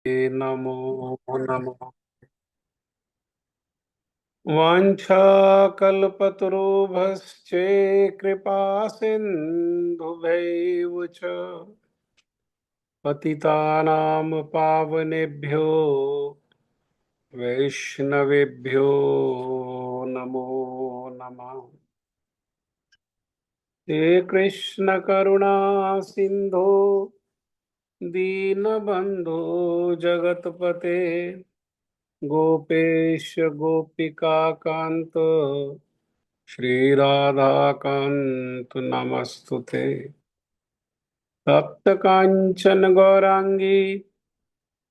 नमो नमः। वाञ्छाकल्पतरुभ्यश्च कृपा सिन्धुभ्यैव च पतितानां पावनेभ्यो वैष्णवेभ्यो नमो नमः। हे कृष्ण करुणा सिन्धो दीनबन्धो जगत्पते गोपेश गोपिका कांत श्री राधा कांत नमस्तुते। तप्त कांचन गौरांगी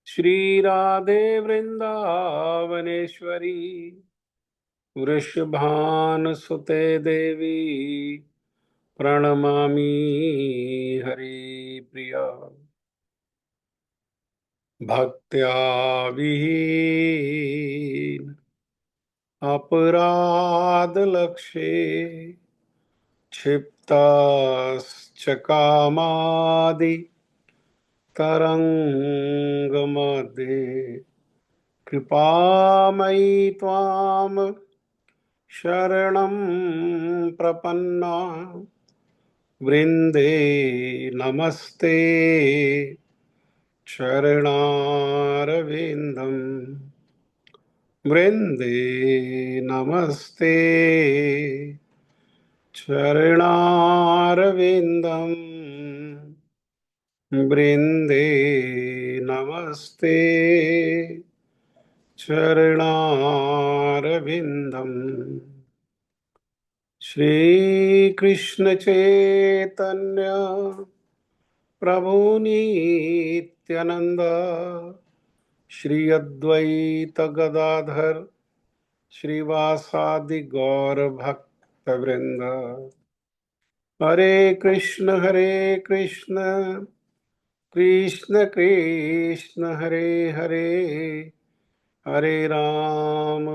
श्री राधे वृंदावनेश्वरी वृषभानुसुते देवी प्रणमामि हरिप्रिया। भक्त्या विहीन अपराध लक्ष्ये क्षिप्ताश्च कामादि तरंगमध्ये कृपामयि त्वां शरणं प्रपन्ना। वृंदे नमस्ते चरणारविंदम। वृंदे नमस्ते चरणारविंदम। वृंदे नमस्ते चरणारविंदम। श्री कृष्ण चैतन्य प्रभु नित्यानंद श्री अद्वैत गदाधर श्रीवासादि गौर भक्त वृंद। हरे कृष्ण कृष्ण कृष्ण हरे हरे हरे राम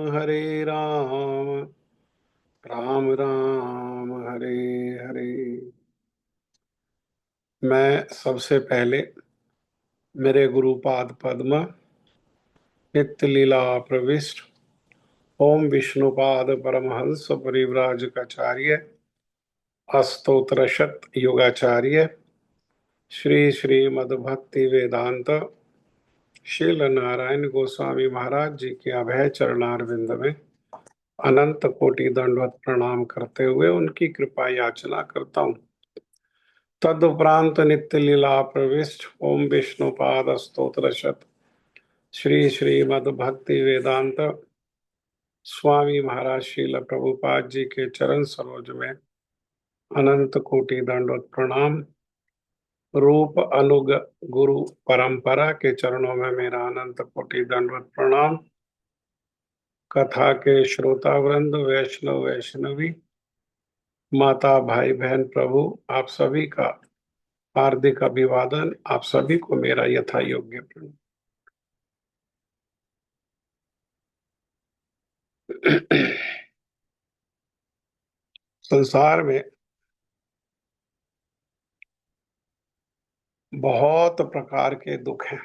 राम राम हरे हरे। मैं सबसे पहले मेरे गुरुपाद पद्म नित्य लीला प्रविष्ट ओम विष्णुपाद परमहंस परिव्राजकाचार्य अस्तोत्रशत योगाचार्य श्री श्री मद्भक्ति वेदांत शील नारायण गोस्वामी महाराज जी के अभय चरणारविंद में अनंत कोटि दंडवत प्रणाम करते हुए उनकी कृपा याचना करता हूँ। तदुपरांत नित्य लीला प्रविष्ट ओम विष्णुपाद स्तोत्रशत श्री श्री मद्भक्ति वेदांत स्वामी महाराज श्रील प्रभुपाद जी के चरण सरोज में अनंत कोटि दंडवत प्रणाम। रूप अनुग गुरु परंपरा के चरणों में मेरा अनंत कोटि दंडवत प्रणाम। कथा के श्रोता वृंद वैष्णव वैष्णवी माता भाई बहन प्रभु आप सभी का हार्दिक अभिवादन। आप सभी को मेरा यथा योग्य प्रणाम। संसार में बहुत प्रकार के दुख हैं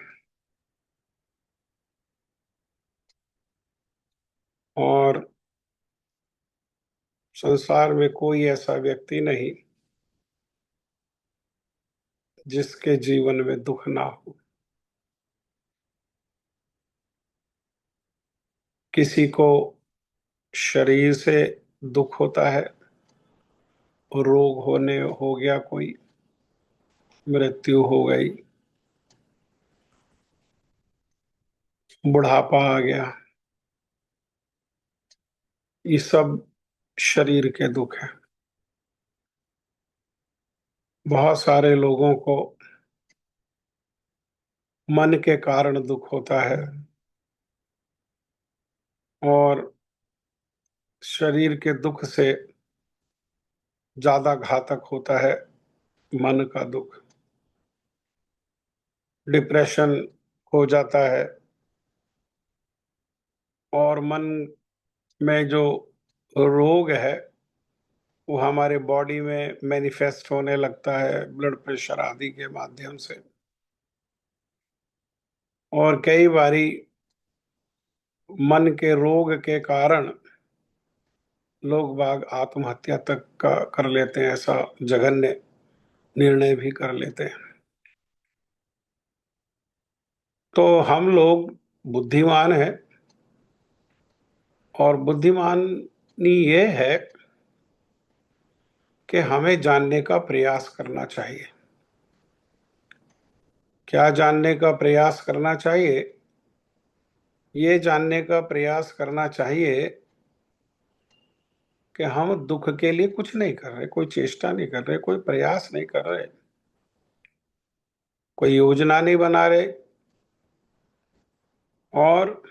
और संसार में कोई ऐसा व्यक्ति नहीं जिसके जीवन में दुख ना हो। किसी को शरीर से दुख होता है, रोग होने हो गया, कोई मृत्यु हो गई, बुढ़ापा आ गया, ये सब शरीर के दुख है। बहुत सारे लोगों को मन के कारण दुख होता है और शरीर के दुख से ज्यादा घातक होता है मन का दुख। डिप्रेशन हो जाता है और मन में जो रोग है वो हमारे बॉडी में मैनिफेस्ट होने लगता है ब्लड प्रेशर आदि के माध्यम से। और कई बारी मन के रोग के कारण लोग बाग आत्महत्या तक का कर लेते हैं, ऐसा जघन्य निर्णय भी कर लेते हैं। तो हम लोग बुद्धिमान हैं, और बुद्धिमानी ये है कि हमें जानने का प्रयास करना चाहिए। क्या जानने का प्रयास करना चाहिए? ये जानने का प्रयास करना चाहिए कि हम दुख के लिए कुछ नहीं कर रहे, कोई चेष्टा नहीं कर रहे, कोई प्रयास नहीं कर रहे, कोई योजना नहीं बना रहे, और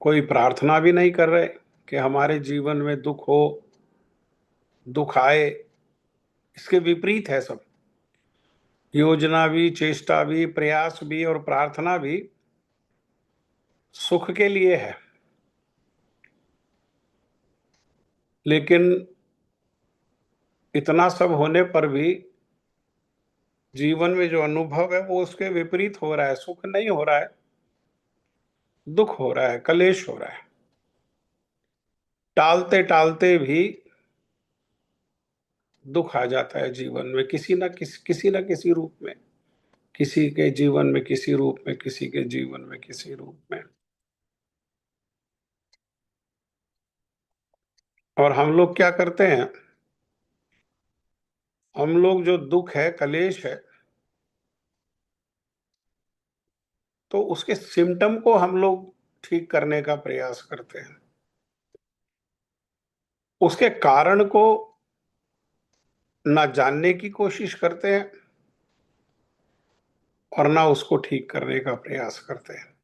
कोई प्रार्थना भी नहीं कर रहे कि हमारे जीवन में दुख हो, दुख आए। इसके विपरीत है सब। योजना भी, चेष्टा भी, प्रयास भी और प्रार्थना भी सुख के लिए है। लेकिन इतना सब होने पर भी जीवन में जो अनुभव है वो उसके विपरीत हो रहा है। सुख नहीं हो रहा है, दुख हो रहा है, कलेश हो रहा है। टालते टालते भी दुख आ जाता है जीवन में, किसी न किसी रूप में, किसी के जीवन में किसी रूप में, किसी के जीवन में किसी रूप में। और हम लोग क्या करते हैं? हम लोग जो दुख है, कलेश है, तो उसके सिम्टम को हम लोग ठीक करने का प्रयास करते हैं। उसके कारण को ना जानने की कोशिश करते हैं और ना उसको ठीक करने का प्रयास करते हैं।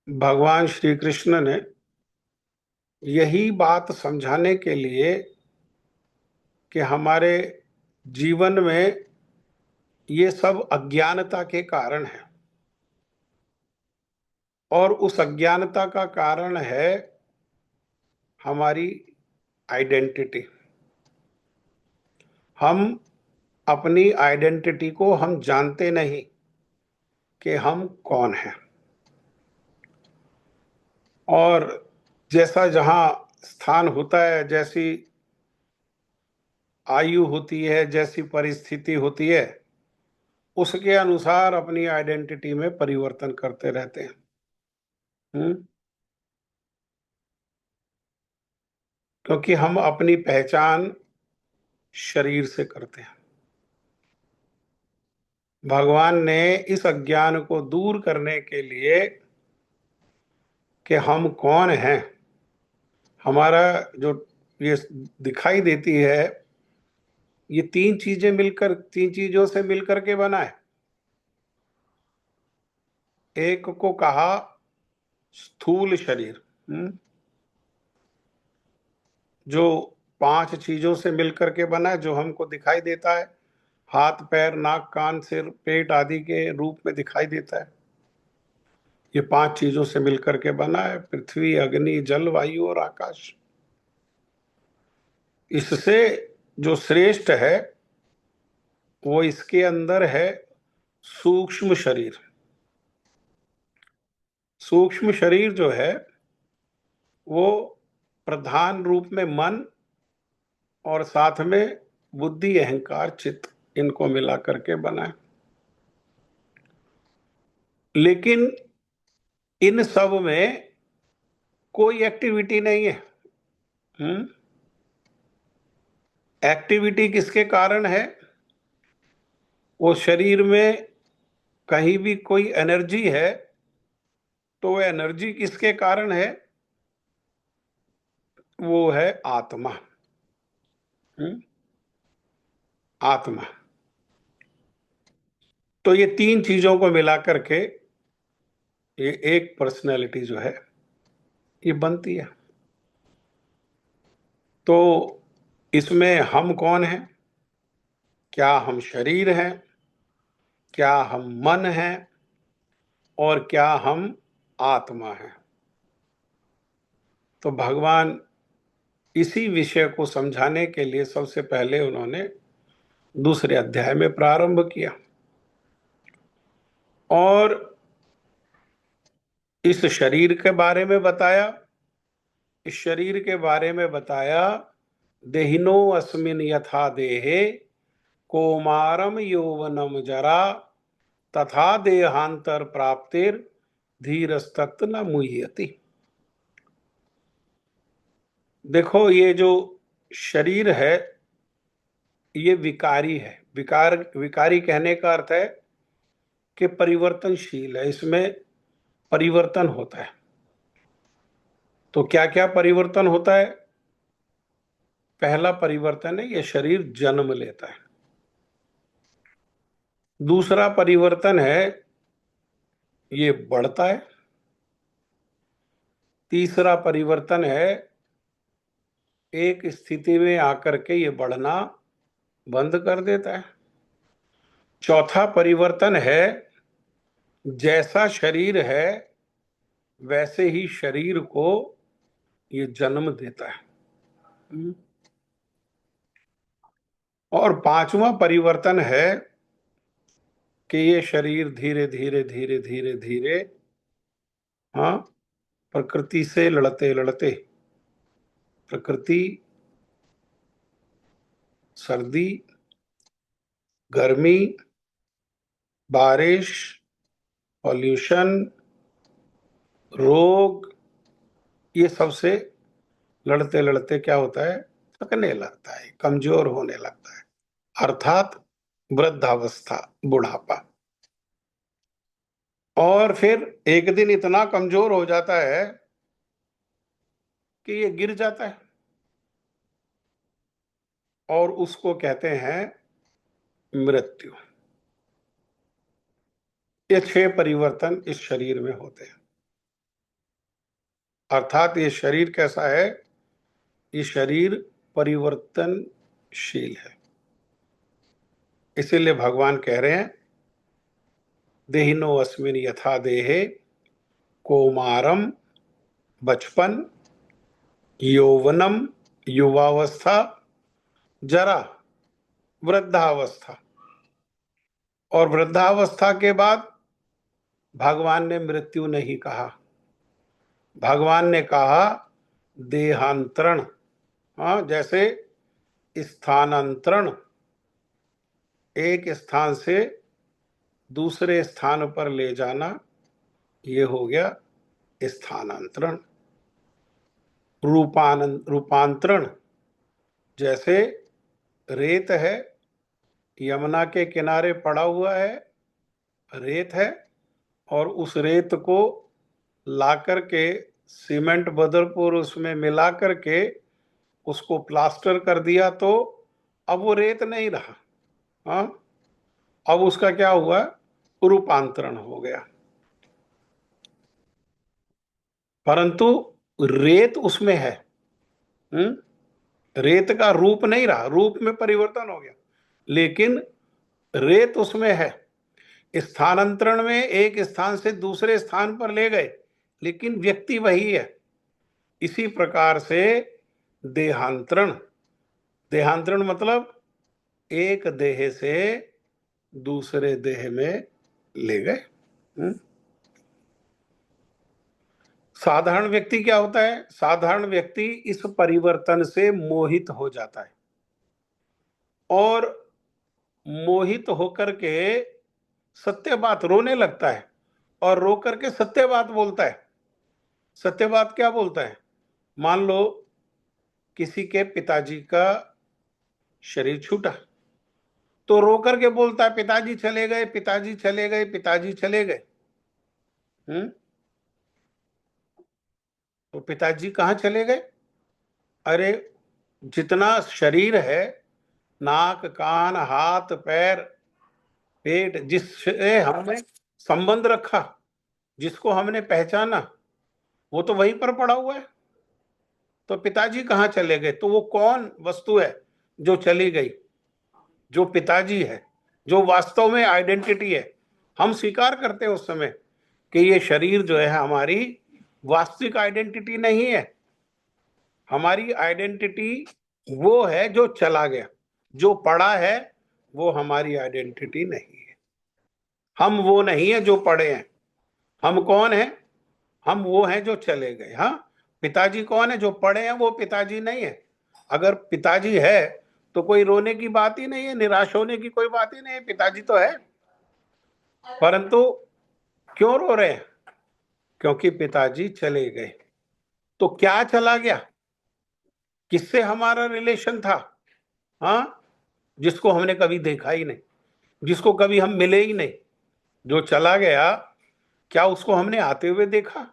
भगवान श्री कृष्ण ने यही बात समझाने के लिए कि हमारे जीवन में ये सब अज्ञानता के कारण है, और उस अज्ञानता का कारण है हमारी आइडेंटिटी। हम अपनी आइडेंटिटी को हम जानते नहीं कि हम कौन हैं। और जैसा जहां स्थान होता है, जैसी आयु होती है, जैसी परिस्थिति होती है, उसके अनुसार अपनी आइडेंटिटी में परिवर्तन करते रहते हैं। हम्म। क्योंकि हम अपनी पहचान शरीर से करते हैं। भगवान ने इस अज्ञान को दूर करने के लिए कि हम कौन हैं, हमारा जो ये दिखाई देती है, ये तीन चीजों से मिलकर के बना है। एक को कहा स्थूल शरीर, जो पांच चीजों से मिलकर के बना है, जो हमको दिखाई देता है, हाथ, पैर, नाक, कान, सिर, पेट आदि के रूप में दिखाई देता है। ये पांच चीजों से मिलकर के बना है: पृथ्वी, अग्नि, जल, वायु और आकाश। इससे जो श्रेष्ठ है वो इसके अंदर है सूक्ष्म शरीर। सूक्ष्म शरीर जो है वो प्रधान रूप में मन और साथ में बुद्धि, अहंकार, चित्त, इनको मिला करके बना है। लेकिन इन सब में कोई एक्टिविटी नहीं है। हम्म। एक्टिविटी किसके कारण है? वो शरीर में कहीं भी कोई एनर्जी है तो वो एनर्जी किसके कारण है? वो है आत्मा। हम्म। आत्मा। तो ये तीन चीजों को मिला करके ये एक पर्सनैलिटी जो है ये बनती है। तो इसमें हम कौन हैं? क्या हम शरीर हैं? क्या हम मन हैं? और क्या हम आत्मा हैं? तो भगवान इसी विषय को समझाने के लिए सबसे पहले उन्होंने दूसरे अध्याय में प्रारंभ किया। और इस शरीर के बारे में बताया, इस शरीर के बारे में बताया, देहिनो अस्मिन यथा देहे कौमारम यौवनम जरा तथा देहांतर प्राप्तिर धीरस्तत न मुह्यति। देखो, ये जो शरीर है ये विकारी है। विकारी कहने का अर्थ है कि परिवर्तनशील है, इसमें परिवर्तन होता है। तो क्या क्या परिवर्तन होता है? पहला परिवर्तन है, ये शरीर जन्म लेता है। दूसरा परिवर्तन है, ये बढ़ता है। तीसरा परिवर्तन है, एक स्थिति में आकर के ये बढ़ना बंद कर देता है। चौथा परिवर्तन है, जैसा शरीर है वैसे ही शरीर को ये जन्म देता है। और पांचवा परिवर्तन है कि ये शरीर धीरे धीरे धीरे धीरे धीरे, हाँ, प्रकृति से लड़ते लड़ते, प्रकृति, सर्दी, गर्मी, बारिश, पॉल्यूशन, रोग, ये सबसे लड़ते लड़ते क्या होता है? थकने लगता है, कमजोर होने लगता है, अर्थात वृद्धावस्था, बुढ़ापा। और फिर एक दिन इतना कमजोर हो जाता है कि ये गिर जाता है, और उसको कहते हैं मृत्यु। ये 6 परिवर्तन इस शरीर में होते हैं। अर्थात ये शरीर कैसा है? ये शरीर परिवर्तनशील है। इसीलिए भगवान कह रहे हैं, देहिनो अस्मिन यथा देहे कौमारम, बचपन, यौवनम, युवावस्था, जरा, वृद्धावस्था। और वृद्धावस्था के बाद भगवान ने मृत्यु नहीं कहा, भगवान ने कहा देहांतरण। हाँ, जैसे स्थानांतरण, एक स्थान से दूसरे स्थान पर ले जाना, ये हो गया स्थानांतरण। रूपांतरण, जैसे रेत है, यमुना के किनारे पड़ा हुआ है, रेत है, और उस रेत को लाकर के सीमेंट बदरपुर उसमें मिला करके उसको प्लास्टर कर दिया, तो अब वो रेत नहीं रहा। हाँ, अब उसका क्या हुआ? रूपांतरण हो गया। परंतु रेत उसमें है। रेत का रूप नहीं रहा, रूप में परिवर्तन हो गया, लेकिन रेत उसमें है। स्थानांतरण में एक स्थान से दूसरे स्थान पर ले गए, लेकिन व्यक्ति वही है। इसी प्रकार से देहांतरण, देहांतरण मतलब एक देह से दूसरे देह में ले गए। साधारण व्यक्ति क्या होता है? साधारण व्यक्ति इस परिवर्तन से मोहित हो जाता है, और मोहित होकर के सत्य बात रोने लगता है, और रो करके सत्य बात बोलता है। सत्य बात क्या बोलता है? मान लो किसी के पिताजी का शरीर छूटा, तो रो करके बोलता है पिताजी चले गए, पिताजी चले गए, पिताजी चले गए। तो पिताजी कहाँ चले गए? अरे, जितना शरीर है, नाक, कान, हाथ, पैर, पेट, जिससे हमने संबंध रखा, जिसको हमने पहचाना, वो तो वहीं पर पड़ा हुआ है। तो पिताजी कहाँ चले गए? तो वो कौन वस्तु है जो चली गई? जो पिताजी है, जो वास्तव में आइडेंटिटी है। हम स्वीकार करते हैं उस समय कि ये शरीर जो है हमारी वास्तविक आइडेंटिटी नहीं है। हमारी आइडेंटिटी वो है जो चला गया, जो पड़ा है वो हमारी आइडेंटिटी नहीं है। हम वो नहीं है जो पड़े हैं। हम कौन है? हम वो हैं जो चले गए। हाँ, पिताजी कौन है? जो पड़े हैं वो पिताजी नहीं है। अगर पिताजी है तो कोई रोने की बात ही नहीं है, निराश होने की कोई बात ही नहीं है, पिताजी तो है। परंतु क्यों रो रहे हैं? क्योंकि पिताजी चले गए। तो क्या चला गया? किससे हमारा रिलेशन था? हाँ, जिसको हमने कभी देखा ही नहीं, जिसको कभी हम मिले ही नहीं। जो चला गया, क्या उसको हमने आते हुए देखा?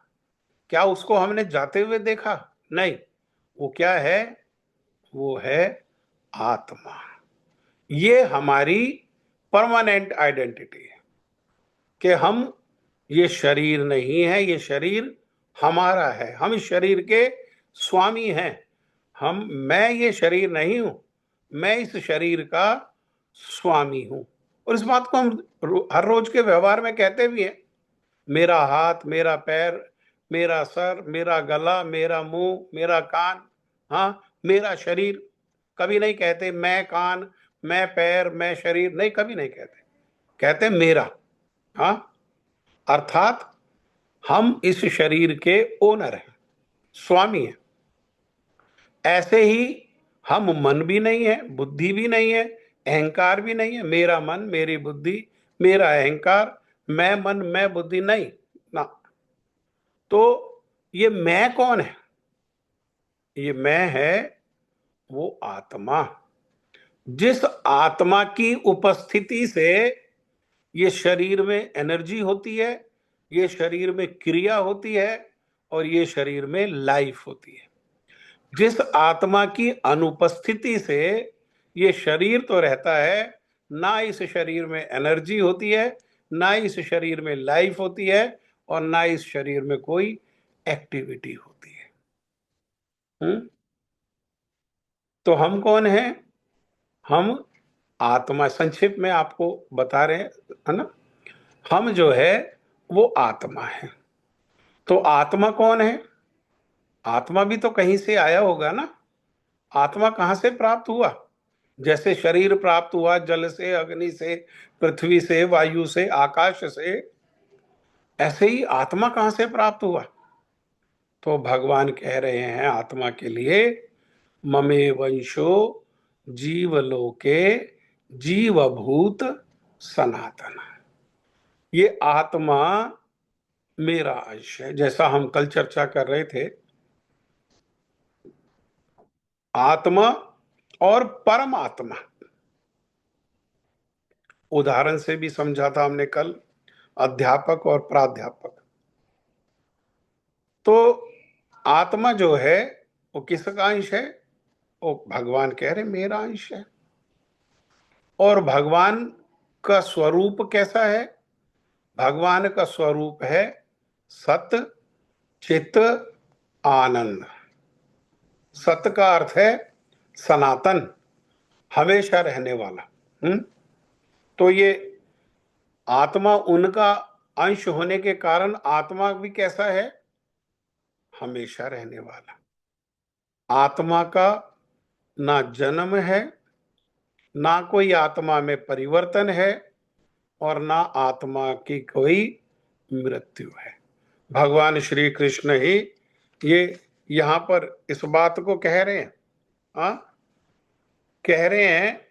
क्या उसको हमने जाते हुए देखा? नहीं। वो क्या है? वो है आत्मा। ये हमारी परमानेंट आइडेंटिटी है कि हम, ये शरीर नहीं है, ये शरीर हमारा है, हम इस शरीर के स्वामी हैं। मैं ये शरीर नहीं हूं, मैं इस शरीर का स्वामी हूं। और इस बात को हम हर रोज के व्यवहार में कहते भी हैं। मेरा हाथ, मेरा पैर, मेरा सर, मेरा गला, मेरा मुंह, मेरा कान, हाँ, मेरा शरीर। कभी नहीं कहते मैं कान, मैं पैर, मैं शरीर, नहीं, कभी नहीं कहते। कहते मेरा। हाँ, अर्थात हम इस शरीर के ओनर हैं, स्वामी हैं। ऐसे ही हम मन भी नहीं है, बुद्धि भी नहीं है, अहंकार भी नहीं है। मेरा मन, मेरी बुद्धि, मेरा अहंकार, मैं मन, मैं बुद्धि, नहीं ना। तो ये मैं कौन है? ये मैं है वो आत्मा। जिस आत्मा की उपस्थिति से ये शरीर में एनर्जी होती है, ये शरीर में क्रिया होती है, और ये शरीर में लाइफ होती है। जिस आत्मा की अनुपस्थिति से ये शरीर तो रहता है, ना इस शरीर में एनर्जी होती है, ना इस शरीर में लाइफ होती है, और ना इस शरीर में कोई एक्टिविटी होती है। तो हम कौन हैं? हम आत्मा। संक्षिप्त में आपको बता रहे हैं, है ना। हम जो है वो आत्मा है। तो आत्मा कौन है? आत्मा भी तो कहीं से आया होगा ना। आत्मा कहां से प्राप्त हुआ? जैसे शरीर प्राप्त हुआ जल से, अग्नि से, पृथ्वी से, वायु से, आकाश से, ऐसे ही आत्मा कहां से प्राप्त हुआ? तो भगवान कह रहे हैं आत्मा के लिए, ममे वंशो जीवलोके जीवभूत सनातन। ये आत्मा मेरा अंश है। जैसा हम कल चर्चा कर रहे थे, आत्मा और परमात्मा, उदाहरण से भी समझा था हमने कल, अध्यापक और प्राध्यापक। तो आत्मा जो है वो किसका अंश है? वो भगवान कह रहे मेरा अंश है। और भगवान का स्वरूप कैसा है? भगवान का स्वरूप है सत, चित, आनंद। सत का अर्थ है सनातन, हमेशा रहने वाला। तो ये आत्मा उनका अंश होने के कारण आत्मा भी कैसा है? हमेशा रहने वाला। आत्मा का ना जन्म है, ना कोई आत्मा में परिवर्तन है, और ना आत्मा की कोई मृत्यु है। भगवान श्री कृष्ण ही ये यहां पर इस बात को कह रहे हैं। हाँ, कह रहे हैं,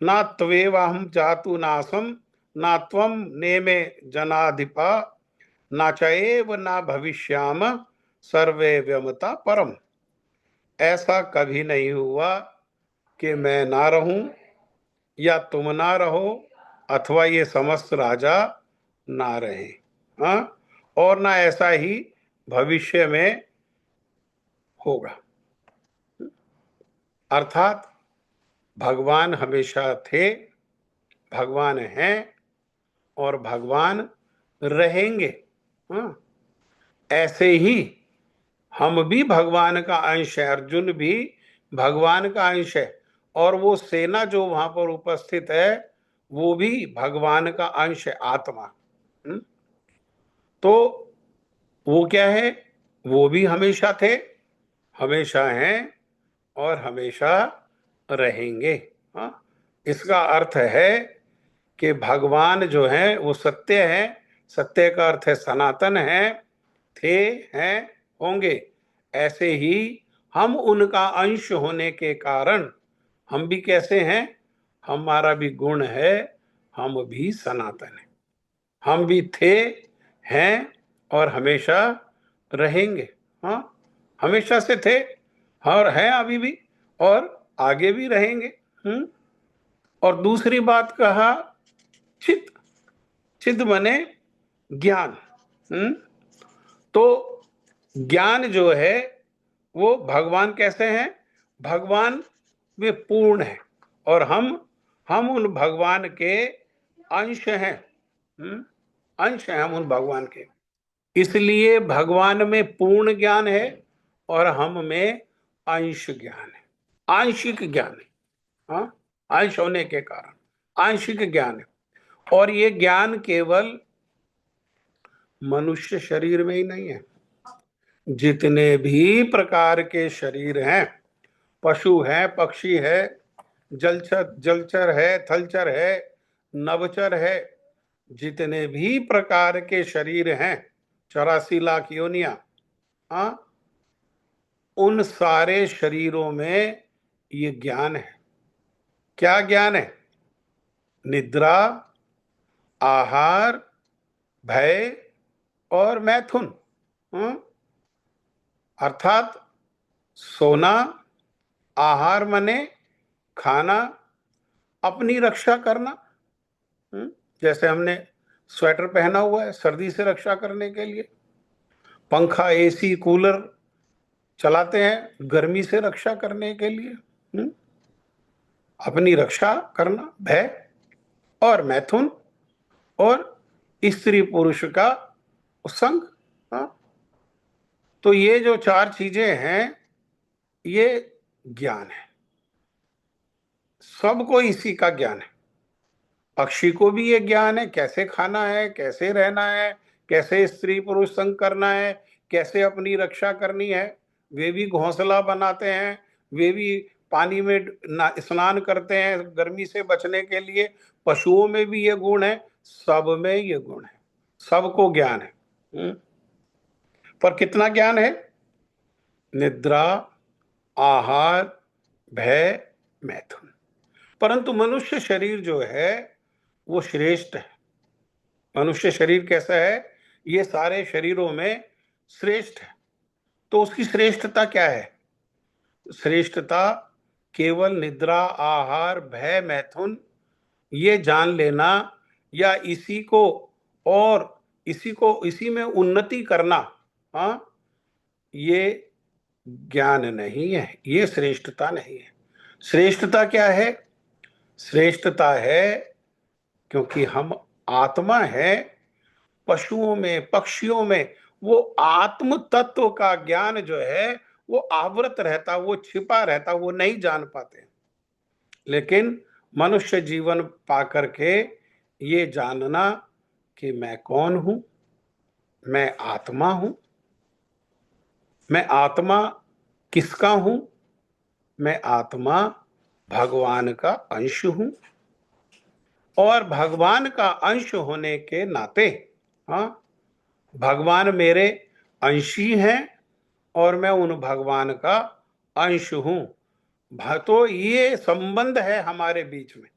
ना त्वेवाहम जातु नासम, ना त्वम नेमे जनाधिपा, ना चैव ना भविष्याम, सर्वे व्यमता परम। ऐसा कभी नहीं हुआ कि मैं ना रहूं या तुम ना रहो, अथवा ये समस्त राजा ना रहे। हाँ, और ना ऐसा ही भविष्य में होगा। अर्थात भगवान हमेशा थे, भगवान हैं, और भगवान रहेंगे। हाँ, ऐसे ही हम भी भगवान का अंश है, अर्जुन भी भगवान का अंश है, और वो सेना जो वहां पर उपस्थित है वो भी भगवान का अंश है, आत्मा। तो वो क्या है? वो भी हमेशा थे, हमेशा हैं, और हमेशा रहेंगे। हाँ, इसका अर्थ है कि भगवान जो है वो सत्य है, सत्य का अर्थ है सनातन है, थे, हैं, होंगे। ऐसे ही हम उनका अंश होने के कारण हम भी कैसे हैं, हमारा भी गुण है, हम भी सनातन है, हम भी थे, हैं और हमेशा रहेंगे। हाँ, हमेशा से थे और हैं अभी भी और आगे भी रहेंगे। और दूसरी बात कहा चित, चित बने ज्ञान। तो ज्ञान जो है वो भगवान कैसे हैं, भगवान वे पूर्ण है और हम उन भगवान के अंश हैं। अंश हैं हम उन भगवान के, इसलिए भगवान में पूर्ण ज्ञान है और हम में अंश ज्ञान है, आंशिक ज्ञान है। हाँ, अंश होने के कारण आंशिक ज्ञान है। और ये ज्ञान केवल मनुष्य शरीर में ही नहीं है, जितने भी प्रकार के शरीर हैं, पशु है, पक्षी है, जलचर है, थलचर है, नभचर है, जितने भी प्रकार के शरीर हैं, 84 लाख योनियां, हाँ, उन सारे शरीरों में ये ज्ञान है। क्या ज्ञान है? निद्रा, आहार, भय और मैथुन। अर्थात सोना, आहार मने खाना, अपनी रक्षा करना। जैसे हमने स्वेटर पहना हुआ है सर्दी से रक्षा करने के लिए, पंखा, एसी, कूलर चलाते हैं गर्मी से रक्षा करने के लिए। अपनी रक्षा करना, भय और मैथुन और स्त्री पुरुष का संग। हाँ, तो ये जो 4 चीजें हैं ये ज्ञान है, सबको इसी का ज्ञान है। पक्षी को भी ये ज्ञान है कैसे खाना है, कैसे रहना है, कैसे स्त्री पुरुष संग करना है, कैसे अपनी रक्षा करनी है। वे भी घोंसला बनाते हैं, वे भी पानी में स्नान करते हैं गर्मी से बचने के लिए। पशुओं में भी ये गुण है, सब में ये गुण है, सबको ज्ञान है। पर कितना ज्ञान है? निद्रा, आहार, भय, मैथुन। परंतु मनुष्य शरीर जो है वो श्रेष्ठ है। मनुष्य शरीर कैसा है? ये सारे शरीरों में श्रेष्ठ है। तो उसकी श्रेष्ठता क्या है? श्रेष्ठता केवल निद्रा, आहार, भय, मैथुन ये जान लेना या इसी में उन्नति करना, हाँ, ये ज्ञान नहीं है, ये श्रेष्ठता नहीं है। श्रेष्ठता क्या है? श्रेष्ठता है क्योंकि हम आत्मा है, पशुओं में, पक्षियों में वो आत्म तत्व का ज्ञान जो है वो आवृत रहता, वो छिपा रहता, वो नहीं जान पाते। लेकिन मनुष्य जीवन पाकर के ये जानना कि मैं कौन हूं, मैं आत्मा हूं, मैं आत्मा किसका हूं, मैं आत्मा भगवान का अंश हूं और भगवान का अंश होने के नाते, हाँ, भगवान मेरे अंशी हैं और मैं उन भगवान का अंश हूं। तो ये संबंध है हमारे बीच में,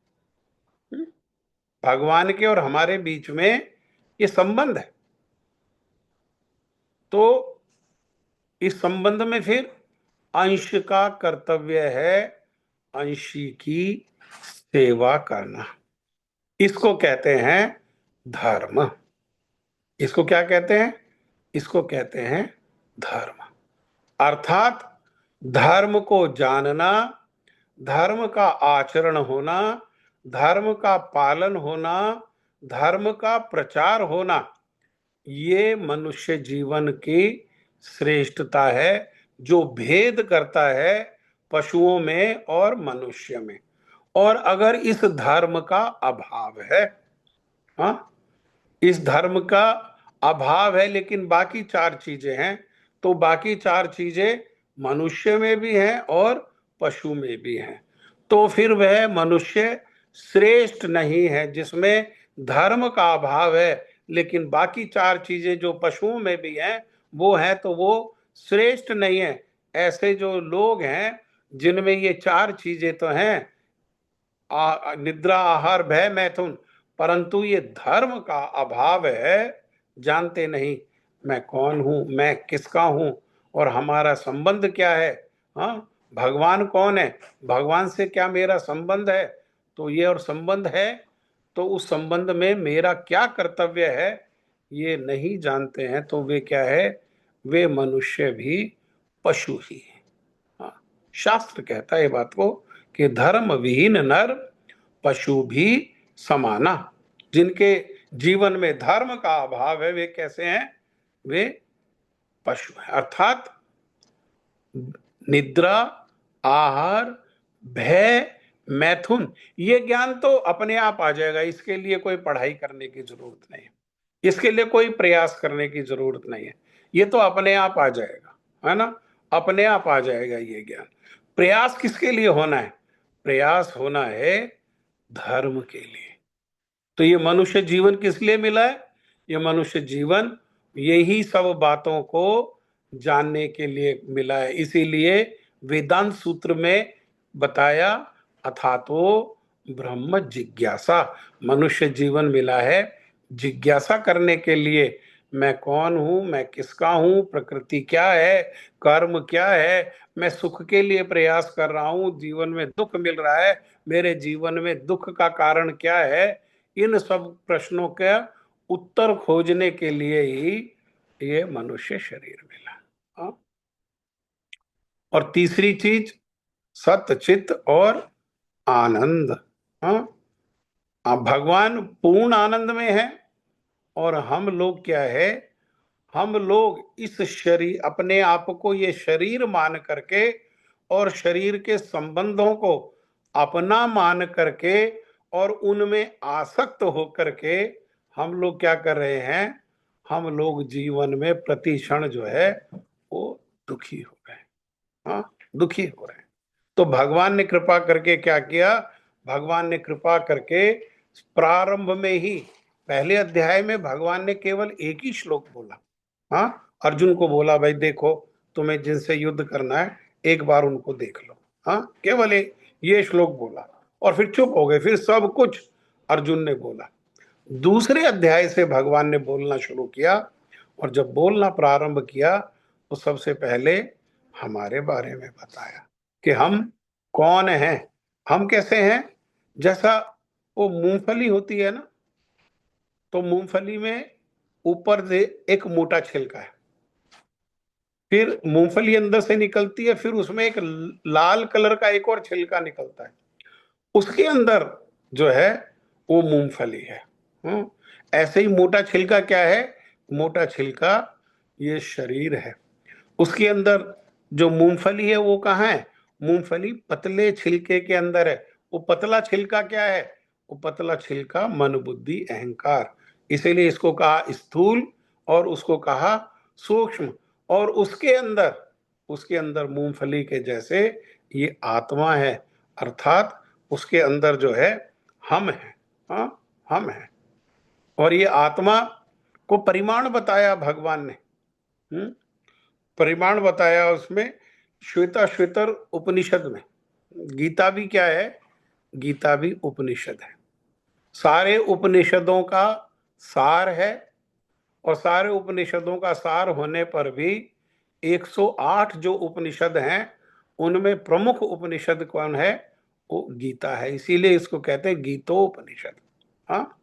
भगवान के और हमारे बीच में ये संबंध है। तो इस संबंध में फिर अंश का कर्तव्य है अंशी की सेवा करना। इसको कहते हैं धर्म। इसको क्या कहते हैं? इसको कहते हैं धर्म। अर्थात धर्म को जानना, धर्म का आचरण होना, धर्म का पालन होना, धर्म का प्रचार होना, ये मनुष्य जीवन की श्रेष्ठता है जो भेद करता है पशुओं में और मनुष्य में। और अगर इस धर्म का अभाव है, हाँ, इस धर्म का अभाव है लेकिन बाकी 4 चीजें हैं, तो बाकी 4 चीजें मनुष्य में भी हैं और पशु में भी हैं, तो फिर वह मनुष्य श्रेष्ठ नहीं है, जिसमें धर्म का अभाव है, लेकिन बाकी चार चीजें जो पशुओं में भी हैं वो है, तो वो श्रेष्ठ नहीं है। ऐसे जो लोग हैं जिनमें ये चार चीजें तो हैं, निद्रा, आहार, भय, मैथुन, परंतु ये धर्म का अभाव है, जानते नहीं मैं कौन हूं, मैं किसका हूं और हमारा संबंध क्या है। हाँ, भगवान कौन है, भगवान से क्या मेरा संबंध है, तो ये और संबंध है तो उस संबंध में मेरा क्या कर्तव्य है ये नहीं जानते हैं, तो वे क्या है, वे मनुष्य भी पशु ही है। हाँ, शास्त्र कहता है ये बात को कि धर्म विहीन नर पशु भी समाना। जिनके जीवन में धर्म का अभाव है वे कैसे हैं, वे पशु हैं। अर्थात निद्रा, आहार, भय, मैथुन, ये ज्ञान तो अपने आप आ जाएगा, इसके लिए कोई पढ़ाई करने की जरूरत नहीं है, इसके लिए कोई प्रयास करने की जरूरत नहीं है, ये तो अपने आप आ जाएगा, है ना, अपने आप आ जाएगा ये ज्ञान। प्रयास किसके लिए होना है, प्रयास होना है धर्म के लिए। तो ये मनुष्य जीवन किस लिए मिला है, ये मनुष्य जीवन यही सब बातों को जानने के लिए मिला है। इसीलिए वेदांत सूत्र में बताया, अथातो ब्रह्म जिज्ञासा, मनुष्य जीवन मिला है जिज्ञासा करने के लिए। मैं कौन हूं, मैं किसका हूं, प्रकृति क्या है, कर्म क्या है, मैं सुख के लिए प्रयास कर रहा हूं, जीवन में दुख मिल रहा है, मेरे जीवन में दुख का कारण क्या है, इन सब प्रश्नों का उत्तर खोजने के लिए ही ये मनुष्य शरीर मिला। हाँ? और तीसरी चीज सत्य, चित्त और आनंद। हाँ, अब भगवान पूर्ण आनंद में है और हम लोग क्या है, हम लोग इस शरीर, अपने आप को ये शरीर मान करके और शरीर के संबंधों को अपना मान करके और उनमें आसक्त होकर के हम लोग क्या कर रहे हैं, हम लोग जीवन में प्रति क्षण जो है वो दुखी हो गए। हाँ, दुखी हो रहे हैं। तो भगवान ने कृपा करके क्या किया, भगवान ने कृपा करके प्रारंभ में ही पहले अध्याय में भगवान ने केवल एक ही श्लोक बोला। हाँ, अर्जुन को बोला भाई देखो, तुम्हें जिनसे युद्ध करना है एक बार उनको देख लो। हाँ, केवल ये श्लोक बोला और फिर चुप हो गए, फिर सब कुछ अर्जुन ने बोला। दूसरे अध्याय से भगवान ने बोलना शुरू किया और जब बोलना प्रारंभ किया तो सबसे पहले हमारे बारे में बताया कि हम कौन हैं, हम कैसे हैं। जैसा वो मूंगफली होती है ना, तो मूंगफली में ऊपर से एक मोटा छिलका है, फिर मूंगफली अंदर से निकलती है, फिर उसमें एक लाल कलर का एक और छिलका निकलता है, उसके अंदर जो है वो मूंगफली है। ऐसे ही मोटा छिलका क्या है, मोटा छिलका ये शरीर है। उसके अंदर जो मूंगफली है वो कहाँ है, मूंगफली पतले छिलके के अंदर है। वो पतला छिलका क्या है, वो पतला छिलका मन बुद्धि अहंकार, इसीलिए इसको कहा स्थूल और उसको कहा सूक्ष्म। और उसके अंदर मूंगफली के जैसे ये आत्मा है, अर्थात उसके अंदर जो है हम है। हाँ, हम है। और ये आत्मा को परिमाण बताया भगवान ने। परिमाण बताया उसमें श्वेता श्वेतर उपनिषद में। गीता भी क्या है, गीता भी उपनिषद है, सारे उपनिषदों का सार है। और सारे उपनिषदों का सार होने पर भी 108 जो उपनिषद हैं उनमें प्रमुख उपनिषद कौन है, वो गीता है, इसीलिए इसको कहते हैं गीतोपनिषद। हाँ,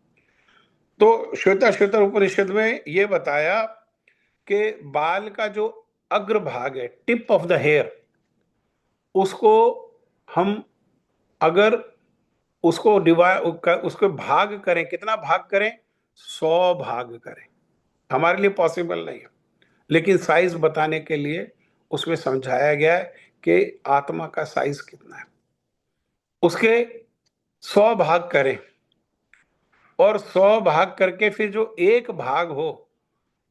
तो श्वेता श्वेतर उपनिषद में ये बताया कि बाल का जो अग्रभाग है, टिप ऑफ द हेयर, उसको हम अगर उसको डिवाइड, उसको भाग करें, कितना भाग करें, 100 भाग करें, हमारे लिए पॉसिबल नहीं है, लेकिन साइज बताने के लिए उसमें समझाया गया है कि आत्मा का साइज कितना है, उसके 100 भाग करें और 100 भाग करके फिर जो एक भाग हो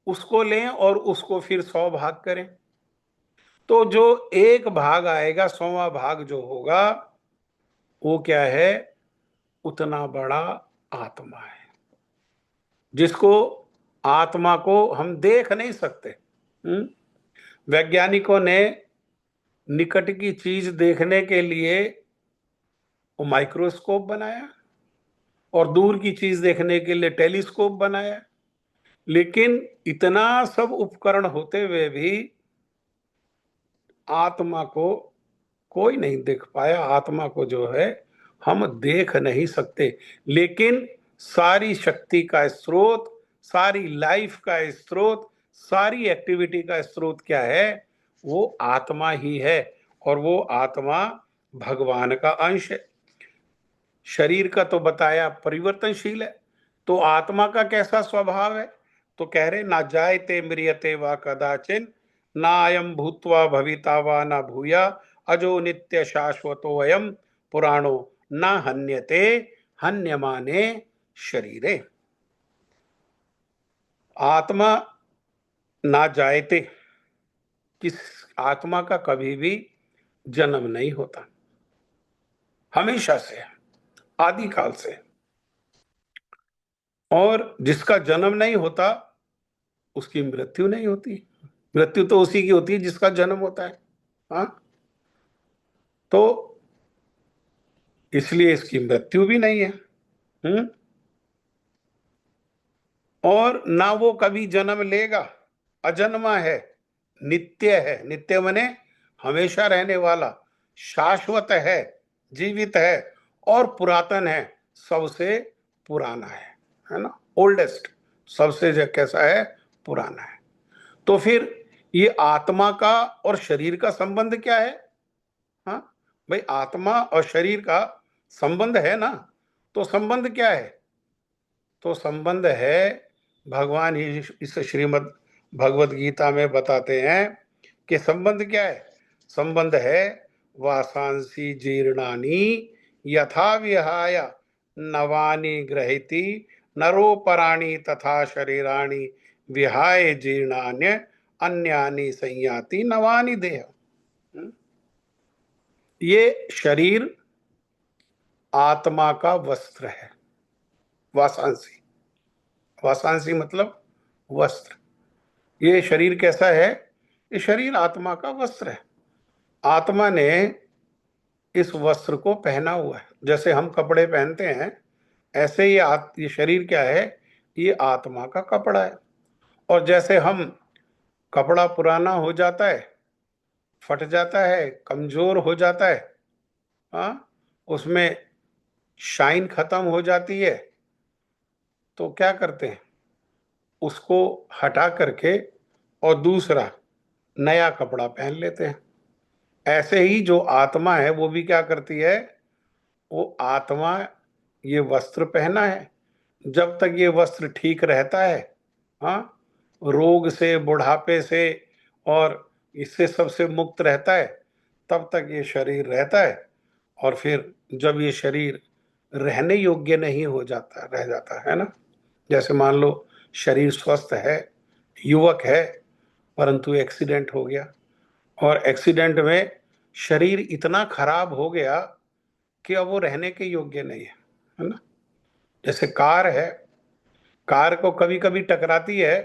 उसको लें और उसको फिर 100 भाग करें, तो जो एक भाग आएगा, 100वां भाग जो होगा वो क्या है, उतना बड़ा आत्मा है, जिसको आत्मा को हम देख नहीं सकते। वैज्ञानिकों ने निकट की चीज देखने के लिए वो माइक्रोस्कोप बनाया और दूर की चीज देखने के लिए टेलीस्कोप बनाया, लेकिन इतना सब उपकरण होते हुए भी आत्मा को कोई नहीं देख पाया। आत्मा को जो है हम देख नहीं सकते, लेकिन सारी शक्ति का स्रोत, सारी लाइफ का स्रोत, सारी एक्टिविटी का स्रोत क्या है? वो आत्मा ही है, और वो आत्मा भगवान का अंश है। शरीर का तो बताया परिवर्तनशील है, तो आत्मा का कैसा स्वभाव है? तो कह रहे ना जायते म्रियते वा कदाचिन, ना अयम भूत्वा भविता वा ना भूया, अजो नित्य शाश्वतो अयम पुराणो ना हन्यते हन्यमाने शरीरे। आत्मा ना जायते, किस आत्मा का कभी भी जन्म नहीं होता, हमेशा से, आदिकाल से। और जिसका जन्म नहीं होता उसकी मृत्यु नहीं होती। मृत्यु तो उसी की होती है जिसका जन्म होता है। हाँ, तो इसलिए इसकी मृत्यु भी नहीं है। और ना वो कभी जन्म लेगा, अजन्मा है, नित्य है। नित्य माने हमेशा रहने वाला, शाश्वत है, जीवित है और पुरातन है, सबसे पुराना है ना, ओल्डेस्ट, सबसे जो कैसा है, पुराना है। तो फिर ये आत्मा का और शरीर का संबंध क्या है? हाँ भाई, आत्मा और शरीर का संबंध है ना, तो संबंध क्या है? तो संबंध है, भगवान ही इस श्रीमद् भगवत गीता में बताते हैं कि संबंध क्या है? संबंध है वासांसी जीर्णानि यथा विहाय नवानि ग्रहीति नरोपराणि तथा शरीराणि विहाय जीर्णान्य अन्यानि संयाति नवानि देह। ये शरीर आत्मा का वस्त्र है, वासांसी। वासांसी मतलब वस्त्र। ये शरीर कैसा है? ये शरीर आत्मा का वस्त्र है। आत्मा ने इस वस्त्र को पहना हुआ है। जैसे हम कपड़े पहनते हैं, ऐसे ही ये शरीर क्या है? ये आत्मा का कपड़ा है। और जैसे हम, कपड़ा पुराना हो जाता है, फट जाता है, कमजोर हो जाता है, हाँ, उसमें शाइन खत्म हो जाती है, तो क्या करते हैं? उसको हटा करके और दूसरा नया कपड़ा पहन लेते हैं। ऐसे ही जो आत्मा है वो भी क्या करती है? वो आत्मा ये वस्त्र पहना है, जब तक ये वस्त्र ठीक रहता है, हाँ, रोग से, बुढ़ापे से और इससे सबसे मुक्त रहता है, तब तक ये शरीर रहता है। और फिर जब ये शरीर रहने योग्य नहीं हो जाता, रह जाता है ना, जैसे मान लो शरीर स्वस्थ है, युवक है, परंतु एक्सीडेंट हो गया, और एक्सीडेंट में शरीर इतना खराब हो गया कि अब वो रहने के योग्य नहीं है ना। जैसे कार है, कार को कभी कभी टकराती है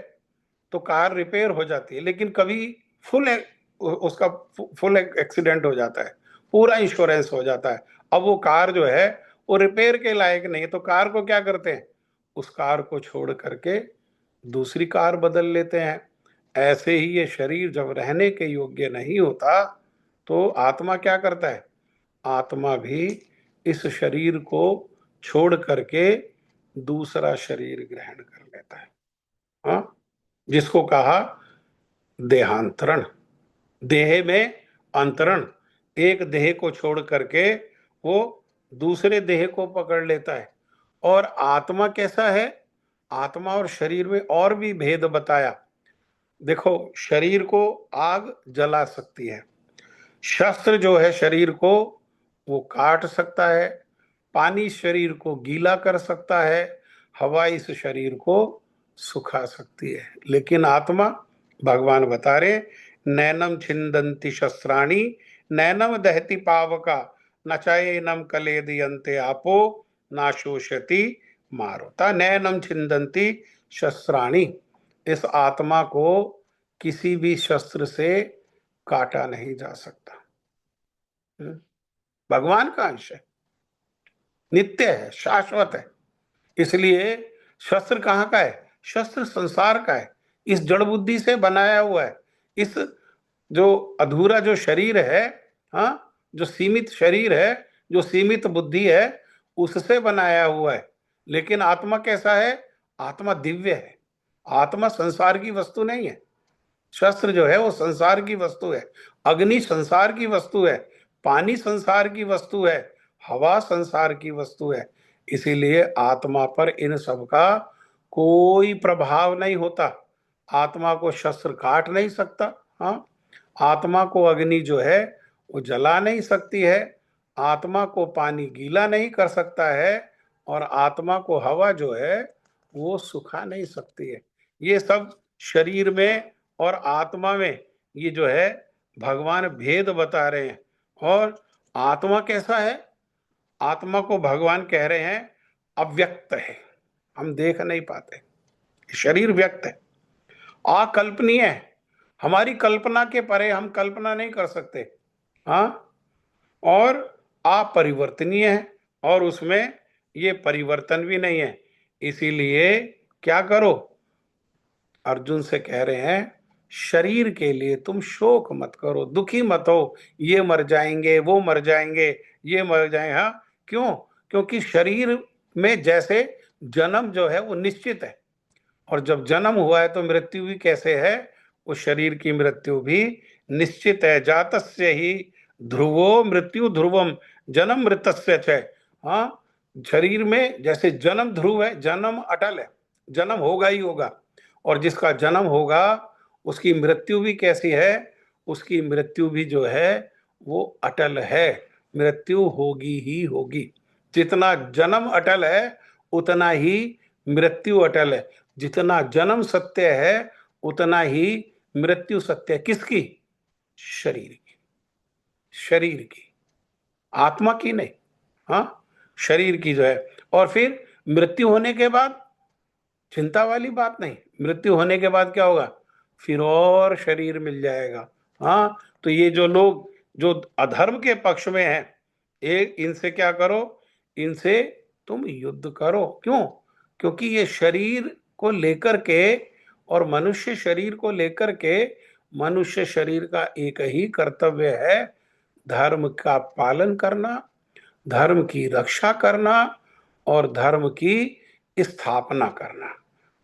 तो कार रिपेयर हो जाती है, लेकिन कभी फुल उसका फुल एक्सीडेंट हो जाता है, पूरा इंश्योरेंस हो जाता है, अब वो कार जो है वो रिपेयर के लायक नहीं है, तो कार को क्या करते हैं? उस कार को छोड़ करके दूसरी कार बदल लेते हैं। ऐसे ही ये शरीर जब रहने के योग्य नहीं होता, तो आत्मा क्या करता है? आत्मा भी इस शरीर को छोड़ करके दूसरा शरीर ग्रहण कर लेता है। हाँ, जिसको कहा देहांतरण, देह में अंतरण। एक देह को छोड़ करके वो दूसरे देह को पकड़ लेता है। और आत्मा कैसा है? आत्मा और शरीर में और भी भेद बताया। देखो, शरीर को आग जला सकती है, शस्त्र जो है शरीर को वो काट सकता है, पानी शरीर को गीला कर सकता है, हवा इस शरीर को सुखा सकती है। लेकिन आत्मा, भगवान बता रहे, नैनम छिंदंती शस्त्राणी नैनम दहति पावका न चाहे नम कलेदयंते आपो नाशोषति मारुता नैनम छिन्दन्ति शस्त्राणि। इस आत्मा को किसी भी शस्त्र से काटा नहीं जा सकता। भगवान का अंश है, नित्य है, शाश्वत है। इसलिए शस्त्र कहाँ का है? शस्त्र संसार का है, इस जड़ बुद्धि से बनाया हुआ है। इस जो अधूरा जो शरीर है, हाँ, जो सीमित शरीर है, जो सीमित बुद्धि है, उससे बनाया हुआ है। लेकिन आत्मा कैसा है? आत्मा दिव्य है। आत्मा संसार की वस्तु नहीं है। शस्त्र जो है वो संसार की वस्तु है, अग्नि संसार की वस्तु है, पानी संसार की वस्तु है, हवा संसार की वस्तु है। इसीलिए आत्मा पर इन सब का कोई प्रभाव नहीं होता। आत्मा को शस्त्र काट नहीं सकता, हाँ, आत्मा को अग्नि जो है वो जला नहीं सकती है, आत्मा को पानी गीला नहीं कर सकता है, और आत्मा को हवा जो है वो सुखा नहीं सकती है। ये सब शरीर में और आत्मा में ये जो है भगवान भेद बता रहे हैं। और आत्मा कैसा है? आत्मा को भगवान कह रहे हैं अव्यक्त है, हम देख नहीं पाते। शरीर व्यक्त है, अकल्पनीय है, हमारी कल्पना के परे, हम कल्पना नहीं कर सकते, हाँ, और अपरिवर्तनीय है, और उसमें ये परिवर्तन भी नहीं है। इसीलिए क्या करो? अर्जुन से कह रहे हैं शरीर के लिए तुम शोक मत करो, दुखी मत हो, ये मर जाएंगे, वो मर जाएंगे, ये मर जाए, हाँ, क्यों? क्योंकि शरीर में जैसे जन्म जो है वो निश्चित है, और जब जन्म हुआ है तो मृत्यु भी कैसे है? उस शरीर की मृत्यु भी निश्चित है। जातस्य ही ध्रुवो मृत्यु ध्रुवम जन्म मृतस्य च। हाँ, शरीर में जैसे जन्म ध्रुव है, जन्म अटल है, जन्म होगा ही होगा, और जिसका जन्म होगा उसकी मृत्यु भी कैसी है? उसकी मृत्यु भी जो है वो अटल है, मृत्यु होगी ही होगी। जितना जन्म अटल है उतना ही मृत्यु अटल है, जितना जन्म सत्य है उतना ही मृत्यु सत्य है। किसकी? शरीर की, शरीर की, आत्मा की नहीं, हाँ, शरीर की जो है। और फिर मृत्यु होने के बाद चिंता वाली बात नहीं, मृत्यु होने के बाद क्या होगा? फिर और शरीर मिल जाएगा। हाँ, तो ये जो लोग जो अधर्म के पक्ष में हैं, एक इनसे क्या करो? इनसे तुम युद्ध करो। क्यों? क्योंकि ये शरीर को लेकर के, और मनुष्य शरीर को लेकर के, मनुष्य शरीर का एक ही कर्तव्य है, धर्म का पालन करना, धर्म की रक्षा करना, और धर्म की स्थापना करना।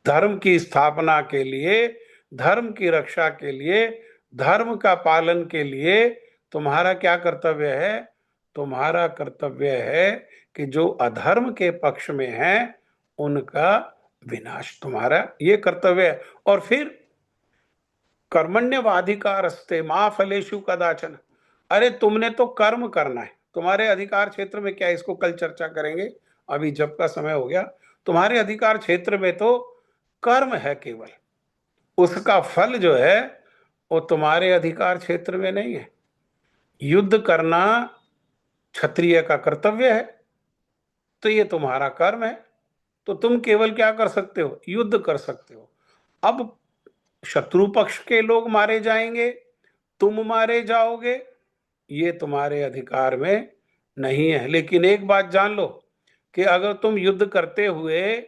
धर्म की स्थापना के लिए, धर्म की रक्षा के लिए, धर्म का पालन के लिए तुम्हारा क्या कर्तव्य है? तुम्हारा कर्तव्य है कि जो अधर्म के पक्ष में है उनका विनाश, तुम्हारा ये कर्तव्य है। और फिर कर्मण्यवाधिकारस्ते मां फलेषु कदाचन। अरे तुमने तो कर्म करना है, तुम्हारे अधिकार क्षेत्र में क्या, इसको कल चर्चा करेंगे, अभी जब का समय हो गया। तुम्हारे अधिकार क्षेत्र में तो कर्म है केवल, उसका फल जो है वो तुम्हारे अधिकार क्षेत्र में नहीं है। युद्ध करना क्षत्रिय का कर्तव्य है, तो ये तुम्हारा कर्म है, तो तुम केवल क्या कर सकते हो? युद्ध कर सकते हो। अब शत्रु पक्ष के लोग मारे जाएंगे, तुम मारे जाओगे, ये तुम्हारे अधिकार में नहीं है। लेकिन एक बात जान लो कि अगर तुम युद्ध करते हुए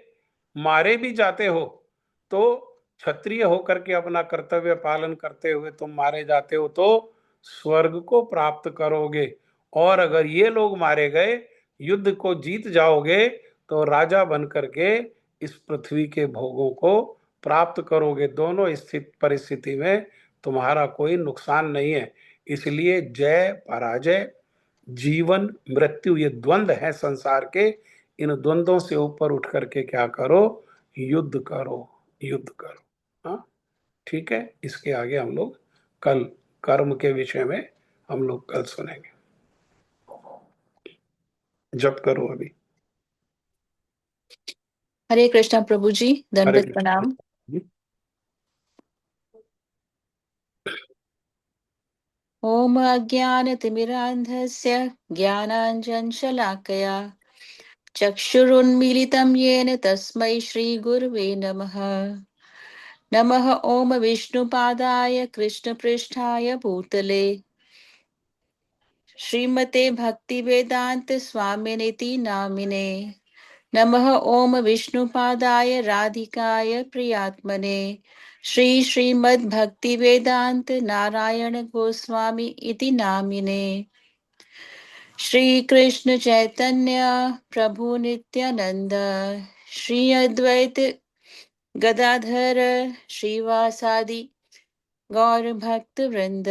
मारे भी जाते हो, तो क्षत्रिय होकर के अपना कर्तव्य पालन करते हुए तुम मारे जाते हो तो स्वर्ग को प्राप्त करोगे। और अगर ये लोग मारे गए, युद्ध को जीत जाओगे, तो राजा बन करके इस पृथ्वी के भोगों को प्राप्त करोगे। दोनों स्थित परिस्थिति में तुम्हारा कोई नुकसान नहीं है। इसलिए जय पराजय, जीवन मृत्यु, ये द्वंद्व है संसार के, इन द्वंद्वों से ऊपर उठ करके क्या करो? युद्ध करो, युद्ध करो। हाँ, ठीक है, इसके आगे हम लोग कल कर्म के विषय में हम लोग कल सुनेंगे। जप करो अभी। हरे कृष्णा प्रभु जी, हरे दंडवत कृष्ण। प्रणाम। ओम अज्ञानतिमिरान्धस्य ज्ञानाञ्जनशलाकया चक्षुरुन्मीलितं येन तस्मै श्रीगुर्वे नमः। नमः ॐ विष्णुपादाय कृष्णपृष्ठाय भूतले श्रीमते भक्तिवेदान्त स्वामिनिति नामिने। नमः ॐ विष्णुपादाय राधिकाय प्रियात्मने श्रीमद्भक्तिवेदान्त नारायण गोस्वामी इति नामिने। श्री कृष्ण चैतन्य प्रभु नित्यानंद श्री अद्वैत गदाधर श्रीवासादि गौर भक्त वृंद।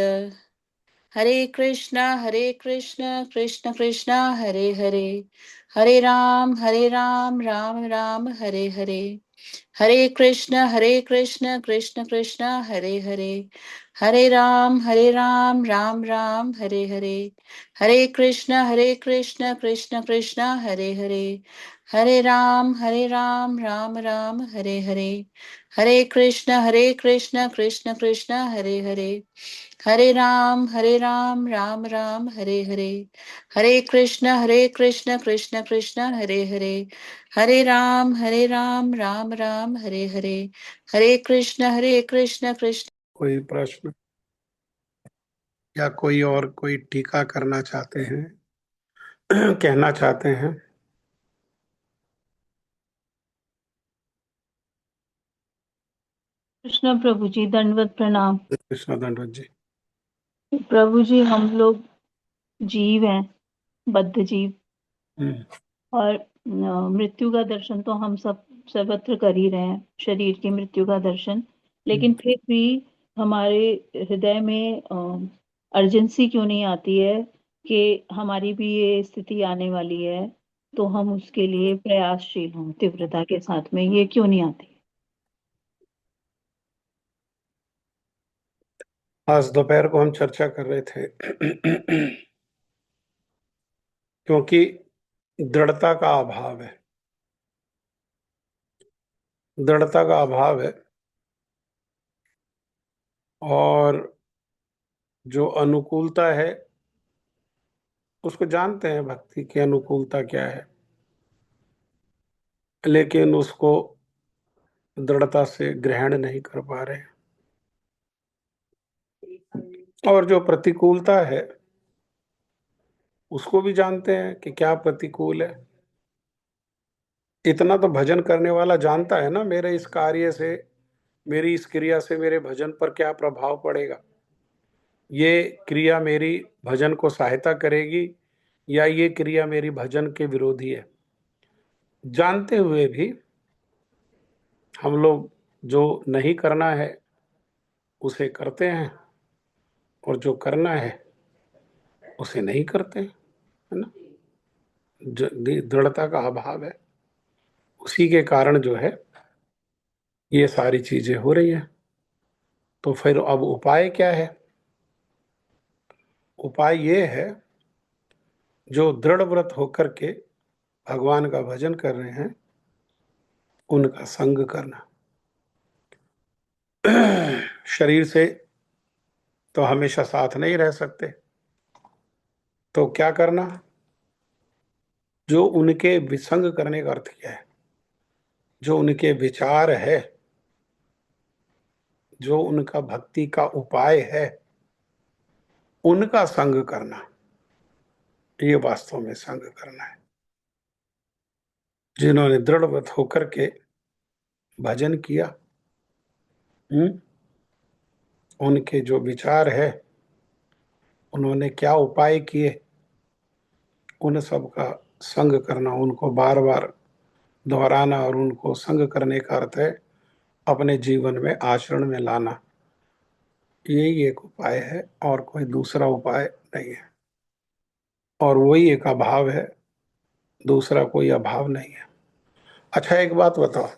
हरे कृष्णा कृष्ण कृष्णा हरे हरे, हरे राम राम राम हरे हरे। हरे कृष्ण कृष्ण कृष्ण हरे हरे, हरे राम राम राम हरे हरे। हरे कृष्ण कृष्ण कृष्ण हरे हरे, हरे राम राम राम हरे हरे। हरे कृष्ण कृष्ण कृष्ण हरे हरे, हरे राम राम राम हरे हरे। हरे कृष्ण कृष्ण कृष्ण हरे हरे, हरे राम राम राम हरे हरे। हरे कृष्ण कृष्ण कोई प्रश्न या कोई और कोई टीका करना चाहते हैं? कहना चाहते हैं? कृष्ण प्रभु जी, दंडवत प्रणाम। कृष्ण दंडवत जी। प्रभु जी, हम लोग जीव हैं, बद्ध जीव, हम्म, और मृत्यु का दर्शन तो हम सब सर्वत्र कर ही रहे हैं, शरीर की मृत्यु का दर्शन। लेकिन फिर भी हमारे हृदय में अर्जेंसी क्यों नहीं आती है कि हमारी भी ये स्थिति आने वाली है, तो हम उसके लिए प्रयासशील हों तीव्रता के साथ में, ये क्यों नहीं आती? आज दोपहर को हम चर्चा कर रहे थे क्योंकि दृढ़ता का अभाव है, दृढ़ता का अभाव है। और जो अनुकूलता है उसको जानते हैं, भक्ति की अनुकूलता क्या है, लेकिन उसको दृढ़ता से ग्रहण नहीं कर पा रहे। और जो प्रतिकूलता है उसको भी जानते हैं कि क्या प्रतिकूल है। इतना तो भजन करने वाला जानता है ना, मेरे इस कार्य से, मेरी इस क्रिया से मेरे भजन पर क्या प्रभाव पड़ेगा। ये क्रिया मेरी भजन को सहायता करेगी या ये क्रिया मेरी भजन के विरोधी है। जानते हुए भी हम लोग जो नहीं करना है उसे करते हैं, और जो करना है उसे नहीं करते हैं, है ना। दृढ़ता का अभाव है, उसी के कारण जो है ये सारी चीजें हो रही है। तो फिर अब उपाय क्या है? उपाय ये है, जो दृढ़ व्रत होकर के भगवान का भजन कर रहे हैं उनका संग करना। शरीर से तो हमेशा साथ नहीं रह सकते, तो क्या करना? जो उनके विसंग करने का अर्थ क्या है? जो उनके विचार है, जो उनका भक्ति का उपाय है, उनका संग करना, ये वास्तव में संग करना है। जिन्होंने दृढ़व्रत होकर के भजन किया, उनके जो विचार है, उन्होंने क्या उपाय किए, उन सब का संग करना, उनको बार बार दोहराना, और उनको संग करने का अर्थ है अपने जीवन में आचरण में लाना। यही एक उपाय है, और कोई दूसरा उपाय नहीं है। और वही एक अभाव है, दूसरा कोई अभाव नहीं है। अच्छा, एक बात बताओ,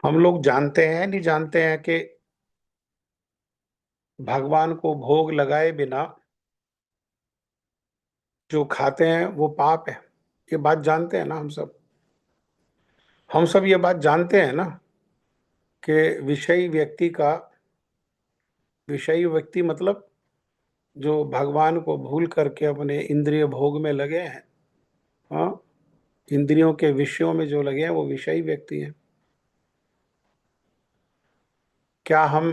हम लोग जानते हैं नहीं जानते हैं कि भगवान को भोग लगाए बिना जो खाते हैं वो पाप है? ये बात जानते हैं ना हम सब? हम सब ये बात जानते हैं ना कि विषयी व्यक्ति मतलब जो भगवान को भूल करके अपने इंद्रिय भोग में लगे हैं, हाँ, इंद्रियों के विषयों में जो लगे हैं वो विषयी व्यक्ति हैं। क्या हम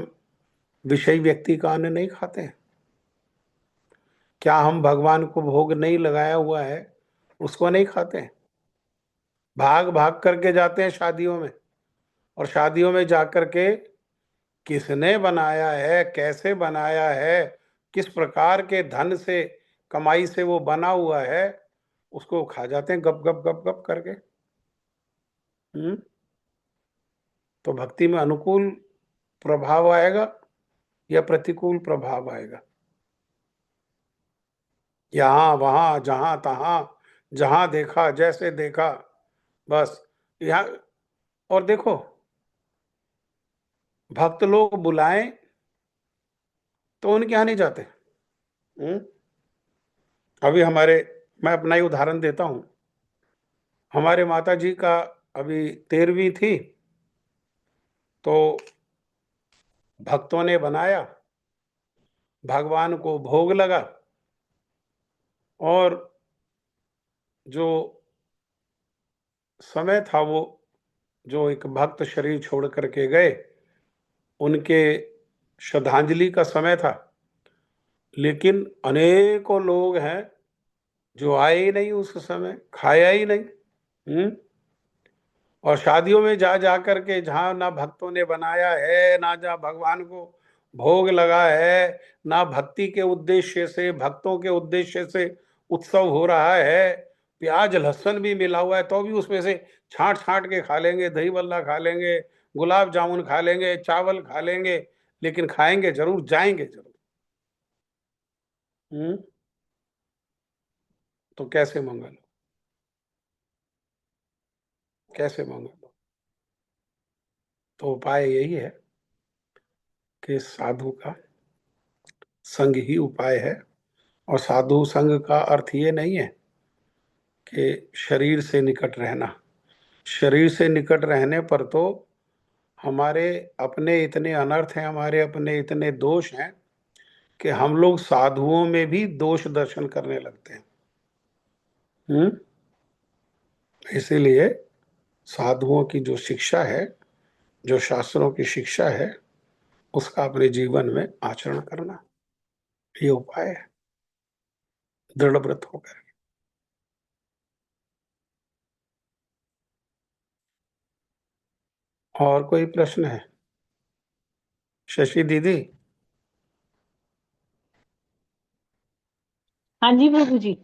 विषयी व्यक्ति का अन्न नहीं खाते हैं? क्या हम भगवान को भोग नहीं लगाया हुआ है उसको नहीं खाते हैं? भाग भाग करके जाते हैं शादियों में, और शादियों में जाकर के किसने बनाया है, कैसे बनाया है, किस प्रकार के धन से, कमाई से वो बना हुआ है, उसको खा जाते हैं गप गप गप गप करके। तो भक्ति में अनुकूल प्रभाव आएगा या प्रतिकूल प्रभाव आएगा? यहाँ वहां जहां तहां, जहां देखा जैसे देखा, बस यहाँ। और देखो, भक्त लोग बुलाएं तो उनके यहाँ नहीं जाते। अभी मैं अपना ही उदाहरण देता हूं। हमारे माता जी का अभी 13वीं थी, तो भक्तों ने बनाया, भगवान को भोग लगा, और जो समय था वो, जो एक भक्त शरीर छोड़ करके गए, उनके श्रद्धांजलि का समय था। लेकिन अनेकों लोग हैं जो आए ही नहीं, उस समय खाया ही नहीं। और शादियों में जा जा करके, जहां ना भक्तों ने बनाया है, ना जहाँ भगवान को भोग लगा है, ना भक्ति के उद्देश्य से, भक्तों के उद्देश्य से उत्सव हो रहा है, प्याज लहसुन भी मिला हुआ है तो भी उसमें से छांट छांट के खा लेंगे, दही बल्ला खा लेंगे, गुलाब जामुन खा लेंगे, चावल खा लेंगे, लेकिन खाएंगे जरूर, जाएंगे जरूर। तो कैसे मंगल हो? कैसे मंगल हो? तो उपाय यही है कि साधु का संग ही उपाय है। और साधु संग का अर्थ ये नहीं है कि शरीर से निकट रहना। शरीर से निकट रहने पर तो हमारे अपने इतने अनर्थ हैं, हमारे अपने इतने दोष हैं कि हम लोग साधुओं में भी दोष दर्शन करने लगते हैं। इसीलिए साधुओं की जो शिक्षा है, जो शास्त्रों की शिक्षा है, उसका अपने जीवन में आचरण करना, ये उपाय है, दृढ़ व्रत होकर। और कोई प्रश्न है? शशि दीदी? हाँ जी प्रभु जी।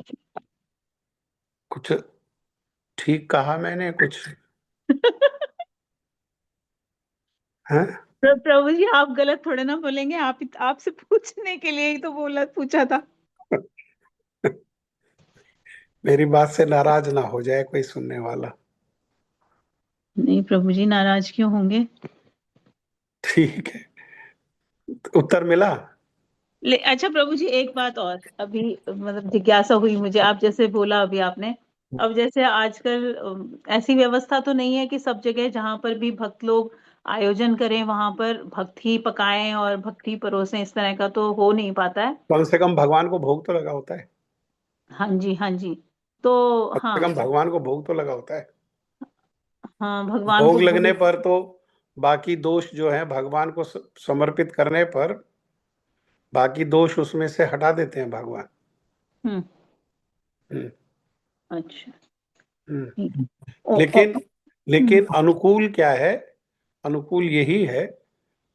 कुछ ठीक कहा मैंने कुछ? है? प्रभु जी आप गलत थोड़े ना बोलेंगे, आपसे पूछने के लिए ही तो बोला, पूछा था। मेरी बात से नाराज ना हो जाए कोई सुनने वाला। नहीं प्रभु जी, नाराज क्यों होंगे? ठीक है, उत्तर मिला। अच्छा प्रभु जी, एक बात और अभी मतलब जिज्ञासा हुई मुझे, आप जैसे बोला अभी आपने, अब जैसे आजकल ऐसी व्यवस्था तो नहीं है कि सब जगह जहां पर भी भक्त लोग आयोजन करें वहां पर भक्ति पकाएं और भक्ति परोसें, इस तरह का तो हो नहीं पाता है। कम से कम भगवान को भोग तो लगा होता है। हाँ जी, हाँ जी। तो कम से हाँ, कम भगवान को भोग तो लगा होता है। हाँ भगवान भोग को लगने भोग। पर तो बाकी दोष जो है भगवान को समर्पित करने पर बाकी दोष उसमें से हटा देते हैं भगवान। हम्म। हम्म, अच्छा। हम्म। ठीक है। ओ, लेकिन लेकिन अनुकूल क्या है? अनुकूल यही है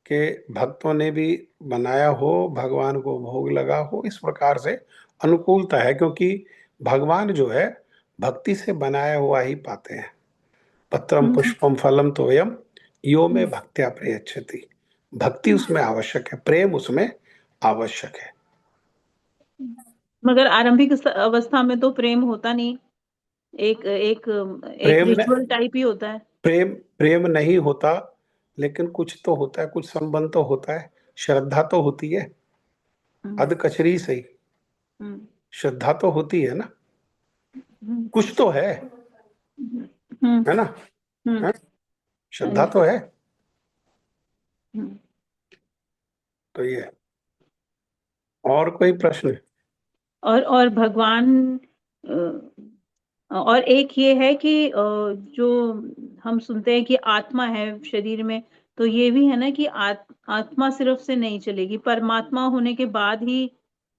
कि भक्तों ने भी बनाया हो, भगवान को भोग लगा हो, इस प्रकार से अनुकूलता है। क्योंकि भगवान जो है भक्ति से बनाया हुआ ही पाते हैं। पत्रम हम्म, पुष्पम फलम तोयम यो में हम्म। भक्त्या प्रयच्छति। भक्ति उसमें आवश्यक है, प्रेम उसमें आवश्यक है। मगर आरंभिक अवस्था में तो प्रेम होता नहीं, एक एक एक प्रेम न, रिचुअल टाइप ही होता है। प्रेम प्रेम नहीं होता, लेकिन कुछ तो होता है, कुछ संबंध तो होता है, श्रद्धा तो होती है। हम्म, अध कचरी सही, हम्म, श्रद्धा तो होती है ना, हम्म, कुछ तो हम्म, है ना? हम्म। है? हाँ श्रद्धा जी। तो है। हम्म। तो ये है। और कोई प्रश्न? और भगवान और एक ये है कि जो हम सुनते हैं कि आत्मा है शरीर में, तो ये भी है ना कि आत्मा सिर्फ से नहीं चलेगी, परमात्मा होने के बाद ही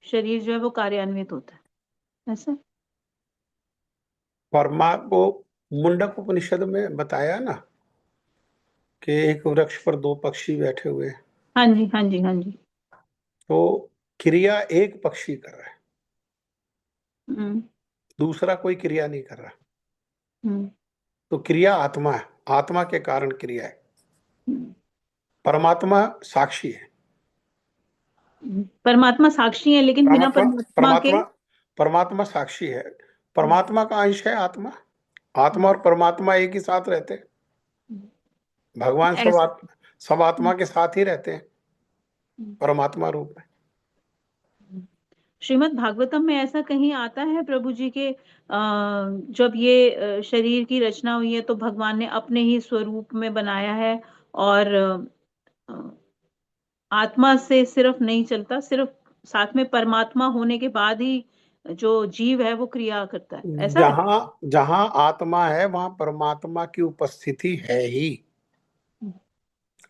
शरीर जो है वो कार्यान्वित होता है, ऐसा। परमा को मुंडक उपनिषद में बताया ना कि एक वृक्ष पर दो पक्षी बैठे हुए हैं, हाँ जी, हाँ जी, हाँ जी। तो क्रिया एक पक्षी कर रहा है, हम्म, दूसरा कोई क्रिया नहीं कर रहा। हम्म, तो क्रिया आत्मा है, आत्मा के कारण क्रिया है। हम्म। परमात्मा साक्षी है। परमात्मा साक्षी है, लेकिन बिना परमात्मा परमात्मा के। परमात्मा परमात्मा साक्षी है। परमात्मा का अंश है आत्मा। आत्मा और परमात्मा एक ही साथ रहते हैं। भगवान ऐसा। सब आत्मा के साथ ही रहते हैं, परमात्मा रूप में। श्रीमद् भागवतम में ऐसा कहीं आता है प्रभु जी के जब ये शरीर की रचना हुई है तो भगवान ने अपने ही स्वरूप में बनाया है, और आत्मा से सिर्फ नहीं चलता, सिर्फ साथ में परमात्मा होने के बाद ही जो जीव है वो क्रिया करता है, ऐसा है। जहां जहां आत्मा है वहां परमात्मा की उपस्थिति है ही।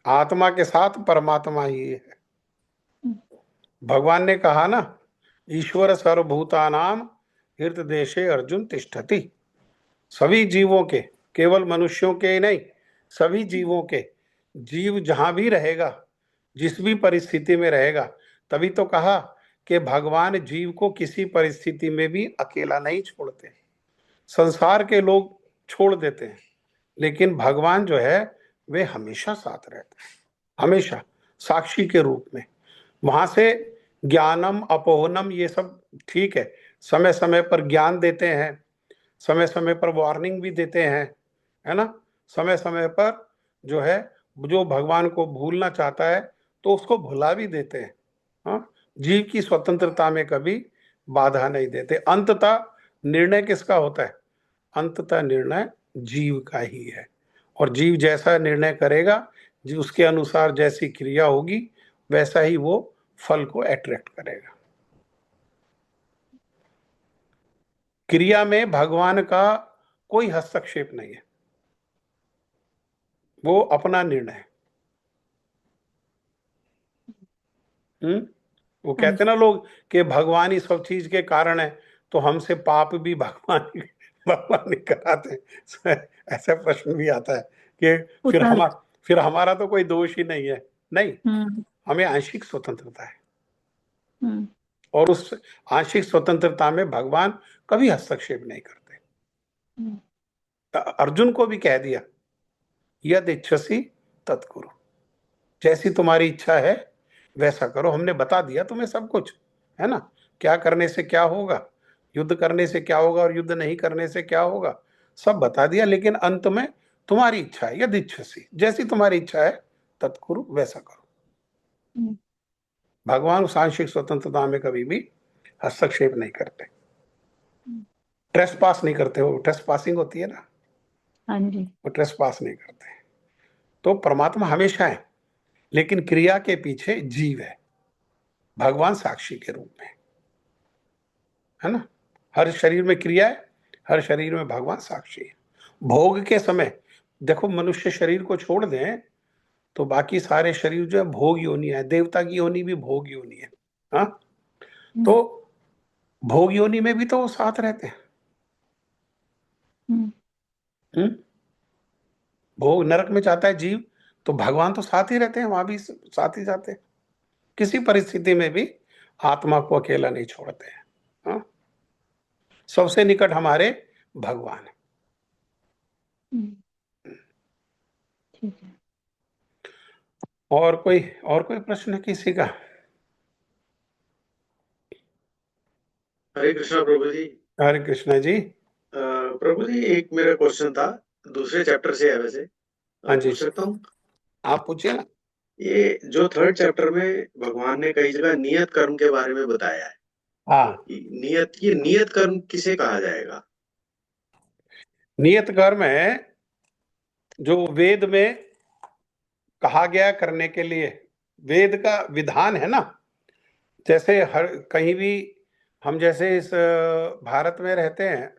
आत्मा के साथ परमात्मा ही है। भगवान ने कहा ना, ईश्वर सर्वभूतानाम हृदय देशे अर्जुन तिष्ठति। सभी जीवों के, केवल मनुष्यों के ही नहीं, सभी जीवों के, जीव जहां भी रहेगा, जिस भी परिस्थिति में रहेगा, तभी तो कहा कि भगवान जीव को किसी परिस्थिति में भी अकेला नहीं छोड़ते। संसार के लोग छोड़ देते हैं, लेकिन भगवान जो है वे हमेशा साथ रहते हैं, हमेशा साक्षी के रूप में। वहां से ज्ञानम अपोहनम ये सब ठीक है, समय समय पर ज्ञान देते हैं, समय समय पर वार्निंग भी देते हैं, है ना। समय समय पर जो है, जो भगवान को भूलना चाहता है तो उसको भुला भी देते हैं। हाँ, जीव की स्वतंत्रता में कभी बाधा नहीं देते। अंततः निर्णय किसका होता है? अंततः निर्णय जीव का ही है। और जीव जैसा निर्णय करेगा, जी उसके अनुसार जैसी क्रिया होगी, वैसा ही वो फल को अट्रैक्ट करेगा। क्रिया में भगवान का कोई हस्तक्षेप नहीं है, वो अपना निर्णय है। वो हाँ कहते जी। ना लोग कि भगवान ही सब चीज के कारण है, तो हमसे पाप भी भगवान ही कराते हैं। ऐसा प्रश्न भी आता है कि फिर उतना। फिर हमारा तो कोई दोष ही नहीं है। नहीं, हम्म, हमें आंशिक स्वतंत्रता है, हम्म, और उस आंशिक स्वतंत्रता में भगवान कभी हस्तक्षेप नहीं करते। हम्म, अर्जुन को भी कह दिया, यद इच्छसी तत्कुरु, जैसी तुम्हारी इच्छा है वैसा करो। हमने बता दिया तुम्हें सब कुछ, है ना। क्या करने से क्या होगा, युद्ध करने से क्या होगा और युद्ध नहीं करने से क्या होगा, सब बता दिया। लेकिन अंत में तुम्हारी इच्छा है, यदि इच्छसी, जैसी तुम्हारी इच्छा है तत्कुरु, वैसा करो। हम्म, भगवान उस आंशिक स्वतंत्रता में कभी भी हस्तक्षेप नहीं करते, हम्म। ट्रेस पास नहीं करते। वो ट्रेस पासिंग होती है ना, हाँ जी। वो ट्रेस पास नहीं करते। तो परमात्मा हमेशा है, लेकिन क्रिया के पीछे जीव है, भगवान साक्षी के रूप में, है ना। हर शरीर में क्रिया है, हर शरीर में भगवान साक्षी है। भोग के समय देखो, मनुष्य शरीर को छोड़ दें तो बाकी सारे शरीर जो है भोग योनि है। देवता की योनि भी भोग योनि है। हाँ, हम्म, तो भोग योनि में भी तो वो साथ रहते हैं। हम्म, भोग नरक में जाता है जीव, तो भगवान तो साथ ही रहते हैं, वहां भी साथ ही जाते हैं। किसी परिस्थिति में भी आत्मा को अकेला नहीं छोड़ते हैं। हाँ? सबसे निकट हमारे भगवान है। हम्म। ठीक है। और कोई प्रश्न है किसी का? हरे कृष्णा प्रभु जी। हरे कृष्णा जी। प्रभु जी, एक मेरा क्वेश्चन था, दूसरे चैप्टर से है वैसे। हाँ जी, पूछ सकता हूँ? आप पूछिए ना। ये जो थर्ड चैप्टर में भगवान ने कई जगह नियत कर्म के बारे में बताया है। हाँ, ये नियत कर्म किसे कहा जाएगा? नियत कर्म है जो वेद में कहा गया करने के लिए, वेद का विधान है ना। जैसे हर कहीं भी हम जैसे इस भारत में रहते हैं,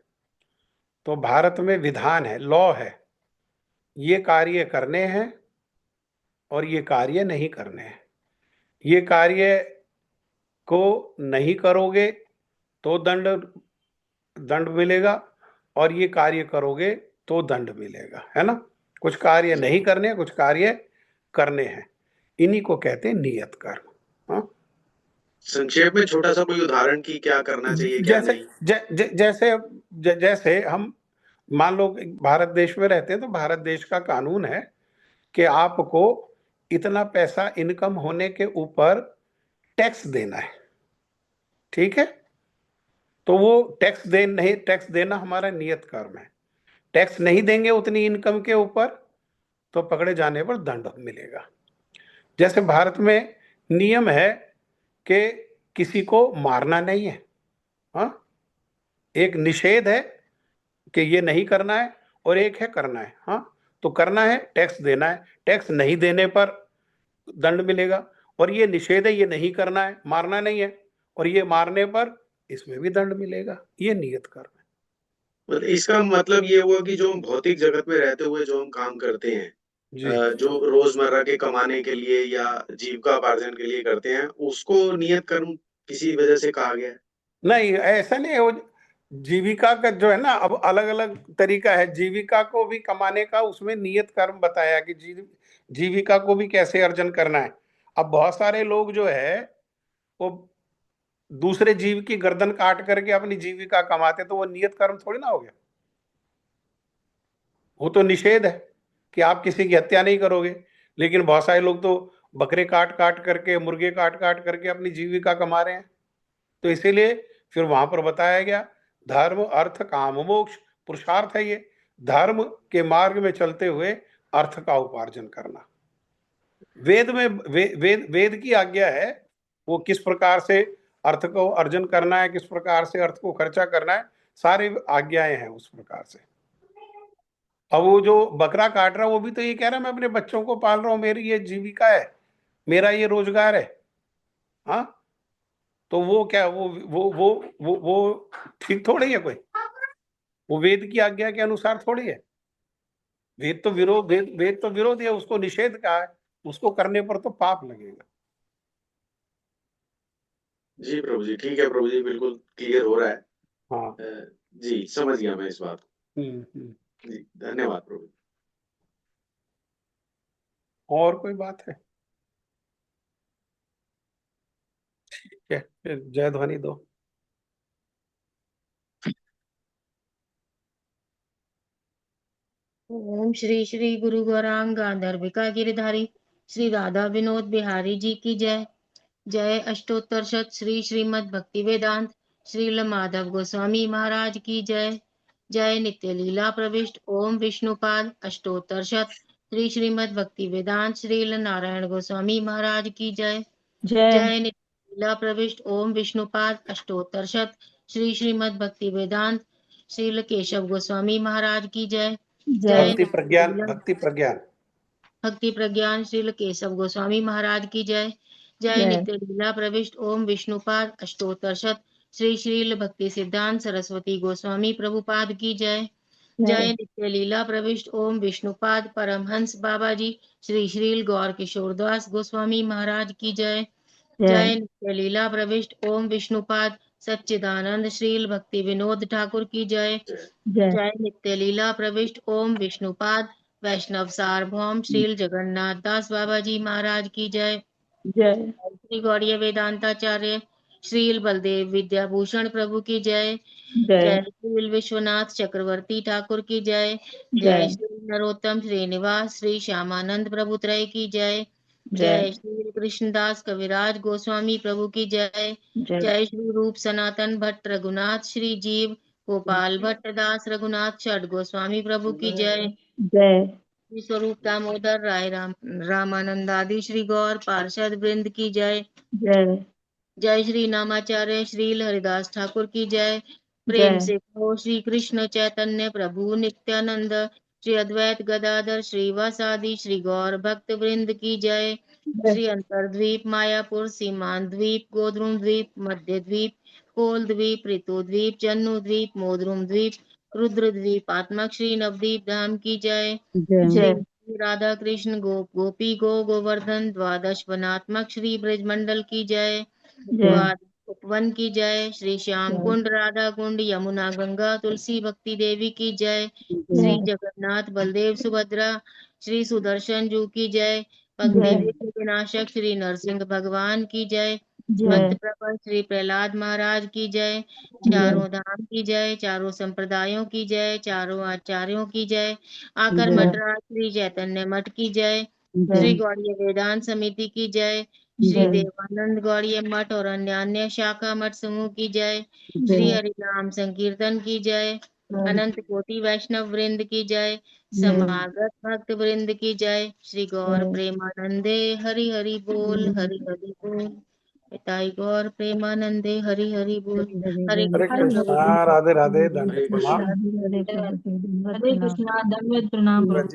तो भारत में विधान है, लॉ है, ये कार्य करने हैं और ये कार्य नहीं करने हैं। ये कार्य को नहीं करोगे तो दंड दंड मिलेगा, और ये कार्य करोगे तो दंड मिलेगा, है ना। कुछ कार्य नहीं करने, कुछ कार्य करने हैं, इन्हीं को कहते हैं नियत कर्म। हाँ, संक्षेप में छोटा सा कोई उदाहरण की क्या करना चाहिए क्या जैसे नहीं? जैसे हम मान लो कि भारत देश में रहते हैं, तो भारत देश का कानून है कि आपको इतना पैसा इनकम होने के ऊपर टैक्स देना है, ठीक है। तो वो टैक्स देना हमारा नियत कर्म है। टैक्स नहीं देंगे उतनी इनकम के ऊपर तो पकड़े जाने पर दंड मिलेगा। जैसे भारत में नियम है कि किसी को मारना नहीं है, हाँ, एक निषेध है कि ये नहीं करना है, और एक है करना है। हाँ, तो करना है, टैक्स देना है, टैक्स नहीं देने पर दंड मिलेगा, और ये निषेध है, ये नहीं करना है, मारना नहीं है, और ये मारने पर इसमें भी दंड मिलेगा। ये नियत कर्म है। मतलब इसका मतलब ये हुआ कि जो हम भौतिक जगत में रहते हुए जो हम काम करते हैं, जी, जो रोजमर्रा के कमाने के लिए या जीविकापार्जन के लिए करते हैं, उसको नियत कर्म किसी वजह से कहा गया है? नहीं ऐसा नहीं है। वो जीविका का जो है ना, अब अलग अलग तरीका है जीविका को भी कमाने का, उसमें नियत कर्म बताया कि जीविका को भी कैसे अर्जन करना है। अब बहुत सारे लोग जो है वो दूसरे जीव की गर्दन काट करके अपनी जीविका कमाते, तो वो नियत कर्म थोड़ी ना हो गया। वो तो निषेध है कि आप किसी की हत्या नहीं करोगे। लेकिन बहुत सारे लोग तो बकरे काट काट करके, मुर्गे काट काट करके अपनी जीविका कमा रहे हैं। तो इसीलिए फिर वहां पर बताया गया धर्म अर्थ काम मोक्ष, पुरुषार्थ है ये। धर्म के मार्ग में चलते हुए अर्थ का उपार्जन करना। वेद में वेद की आज्ञा है, वो किस प्रकार से अर्थ को अर्जन करना है, किस प्रकार से अर्थ को खर्चा करना है, सारी आज्ञाएं हैं उस प्रकार से। अब वो जो बकरा काट रहा है वो भी तो ये कह रहा है मैं अपने बच्चों को पाल रहा हूं, मेरी ये जीविका है, मेरा ये रोजगार है। हाँ, तो वो क्या वो ठीक थोड़ी है कोई, वो वेद की आज्ञा के अनुसार थोड़ी है। वेद तो विरोध है, उसको निषेध कहा है, उसको करने पर तो पाप लगेगा। जी प्रभु जी, ठीक है प्रभु जी, बिल्कुल क्लियर हो रहा है। हाँ। जी समझ गया मैं इस बात को। हम्म। जी धन्यवाद प्रभु। और कोई बात है? ठीक है, फिर जय ध्वनि दो। ओम श्री श्री गुरु गौरांग गांधर्विका गिरधारी श्री राधा विनोद बिहारी जी की जय। जय अष्टोत्तर शत श्री श्रीमद भक्ति वेदांत श्रील माधव गोस्वामी महाराज की जय। जय नित्य लीला प्रविष्ट ओम विष्णुपाद अष्टोत्तर शत श्री श्रीमद भक्ति वेदांत श्रील नारायण गोस्वामी महाराज की जय। जय जय नित्य लीला प्रविष्ट ओम विष्णुपाद अष्टोत्तर शत श्री श्रीमद भक्ति वेदांत श्रील केशव गोस्वामी महाराज की जय। जय भक्ति प्रज्ञान, भक्ति प्रज्ञान। भक्ति प्रज्ञान श्रील केशव गोस्वामी महाराज की जय। जय जय नित्य लीला प्रविष्ट ओम विष्णुपाद अष्टोत्तर शत श्री श्रील भक्ति सिद्धांत सरस्वती गोस्वामी प्रभुपाद की जय। जय नित्य लीला प्रविष्ट ओम विष्णुपाद परमहंस बाबा जी श्री श्रील गौर किशोरदास गोस्वामी महाराज की जय। जय नित्य लीला प्रविष्ट ओम विष्णुपाद सच्चिदानंद श्रील भक्ति विनोद ठाकुर की जय। जय जय नित्य लीला प्रविष्ट ओम विष्णुपाद वैष्णव सार्वभौम श्रील जगन्नाथ दास बाबा जी महाराज की जय। जय श्री गौड़ीय वेदांताचार्य श्रील बलदेव विद्याभूषण प्रभु की जय। जय जय श्रील विश्वनाथ चक्रवर्ती ठाकुर की जय। जय जय श्री नरोत्तम श्रीनिवास श्री श्यामानंद प्रभु त्रय की जय। जय जय श्री कृष्णदास कविराज गोस्वामी प्रभु की जय। जय जय श्री रूप सनातन भट्ट रघुनाथ श्री जीव गोपाल भट्ट दास रघुनाथ छठ गोस्वामी प्रभु की जय। जय श्री स्वरूप दामोदर राय रामानंद आदि श्री गौर पार्षद वृंद की जय। जय जय श्री नामाचार्य श्रील हरिदास ठाकुर की जय। प्रेम से कहो श्री कृष्ण चैतन्य प्रभु नित्यानंद श्री अद्वैत गदाधर श्रीवासादि श्री गौर भक्त वृंद की जय। श्री अंतरद्वीप मायापुर सीमांत द्वीप गोद्रुम द्वीप मध्य द्वीप कोल द्वीप ऋतु द्वीप जन्नु द्वीप मोद्रुम द्वीप रुद्रद्वीपात्मक श्री नवदीप धाम की जय। जय श्री राधा कृष्ण गोपी गोवर्धन द्वादश वनात्मक श्री ब्रजमंडल की जय। जय द्वादश उपवन की जय। श्री श्याम कुंड राधा कुंड यमुना गंगा तुलसी भक्ति देवी की जय। श्री जगन्नाथ बलदेव सुभद्रा श्री सुदर्शन जू की जय। भक्ति विघ्न विनाशक श्री नरसिंह भगवान की जय। भक्त प्रवर श्री प्रहलाद महाराज की जय। चारों धाम की जय। चारों संप्रदायों की जय। चारों आचार्यों की जय। आकर मद्रास श्री चैतन्य मठ की जय। श्री गौड़ीय वेदांत समिति की जय। श्री देवानंद गौड़ीय मठ और अन्य शाखा मठ समूह की जय। श्री हरिनाम संकीर्तन की जय। अनंत कोटि वैष्णव वृंद की जय। समागत भक्त वृंद की जय। श्री गौर प्रेमानंदे हरि हरि बोल हरि हरि बोल। पिताई गौर प्रेमानंदे हरि हरि बोल। हरे हरे कृष्णा, राधे राधे, धन्यवाद प्रणाम। हरे कृष्णा, दंडवत प्रणाम प्रभु।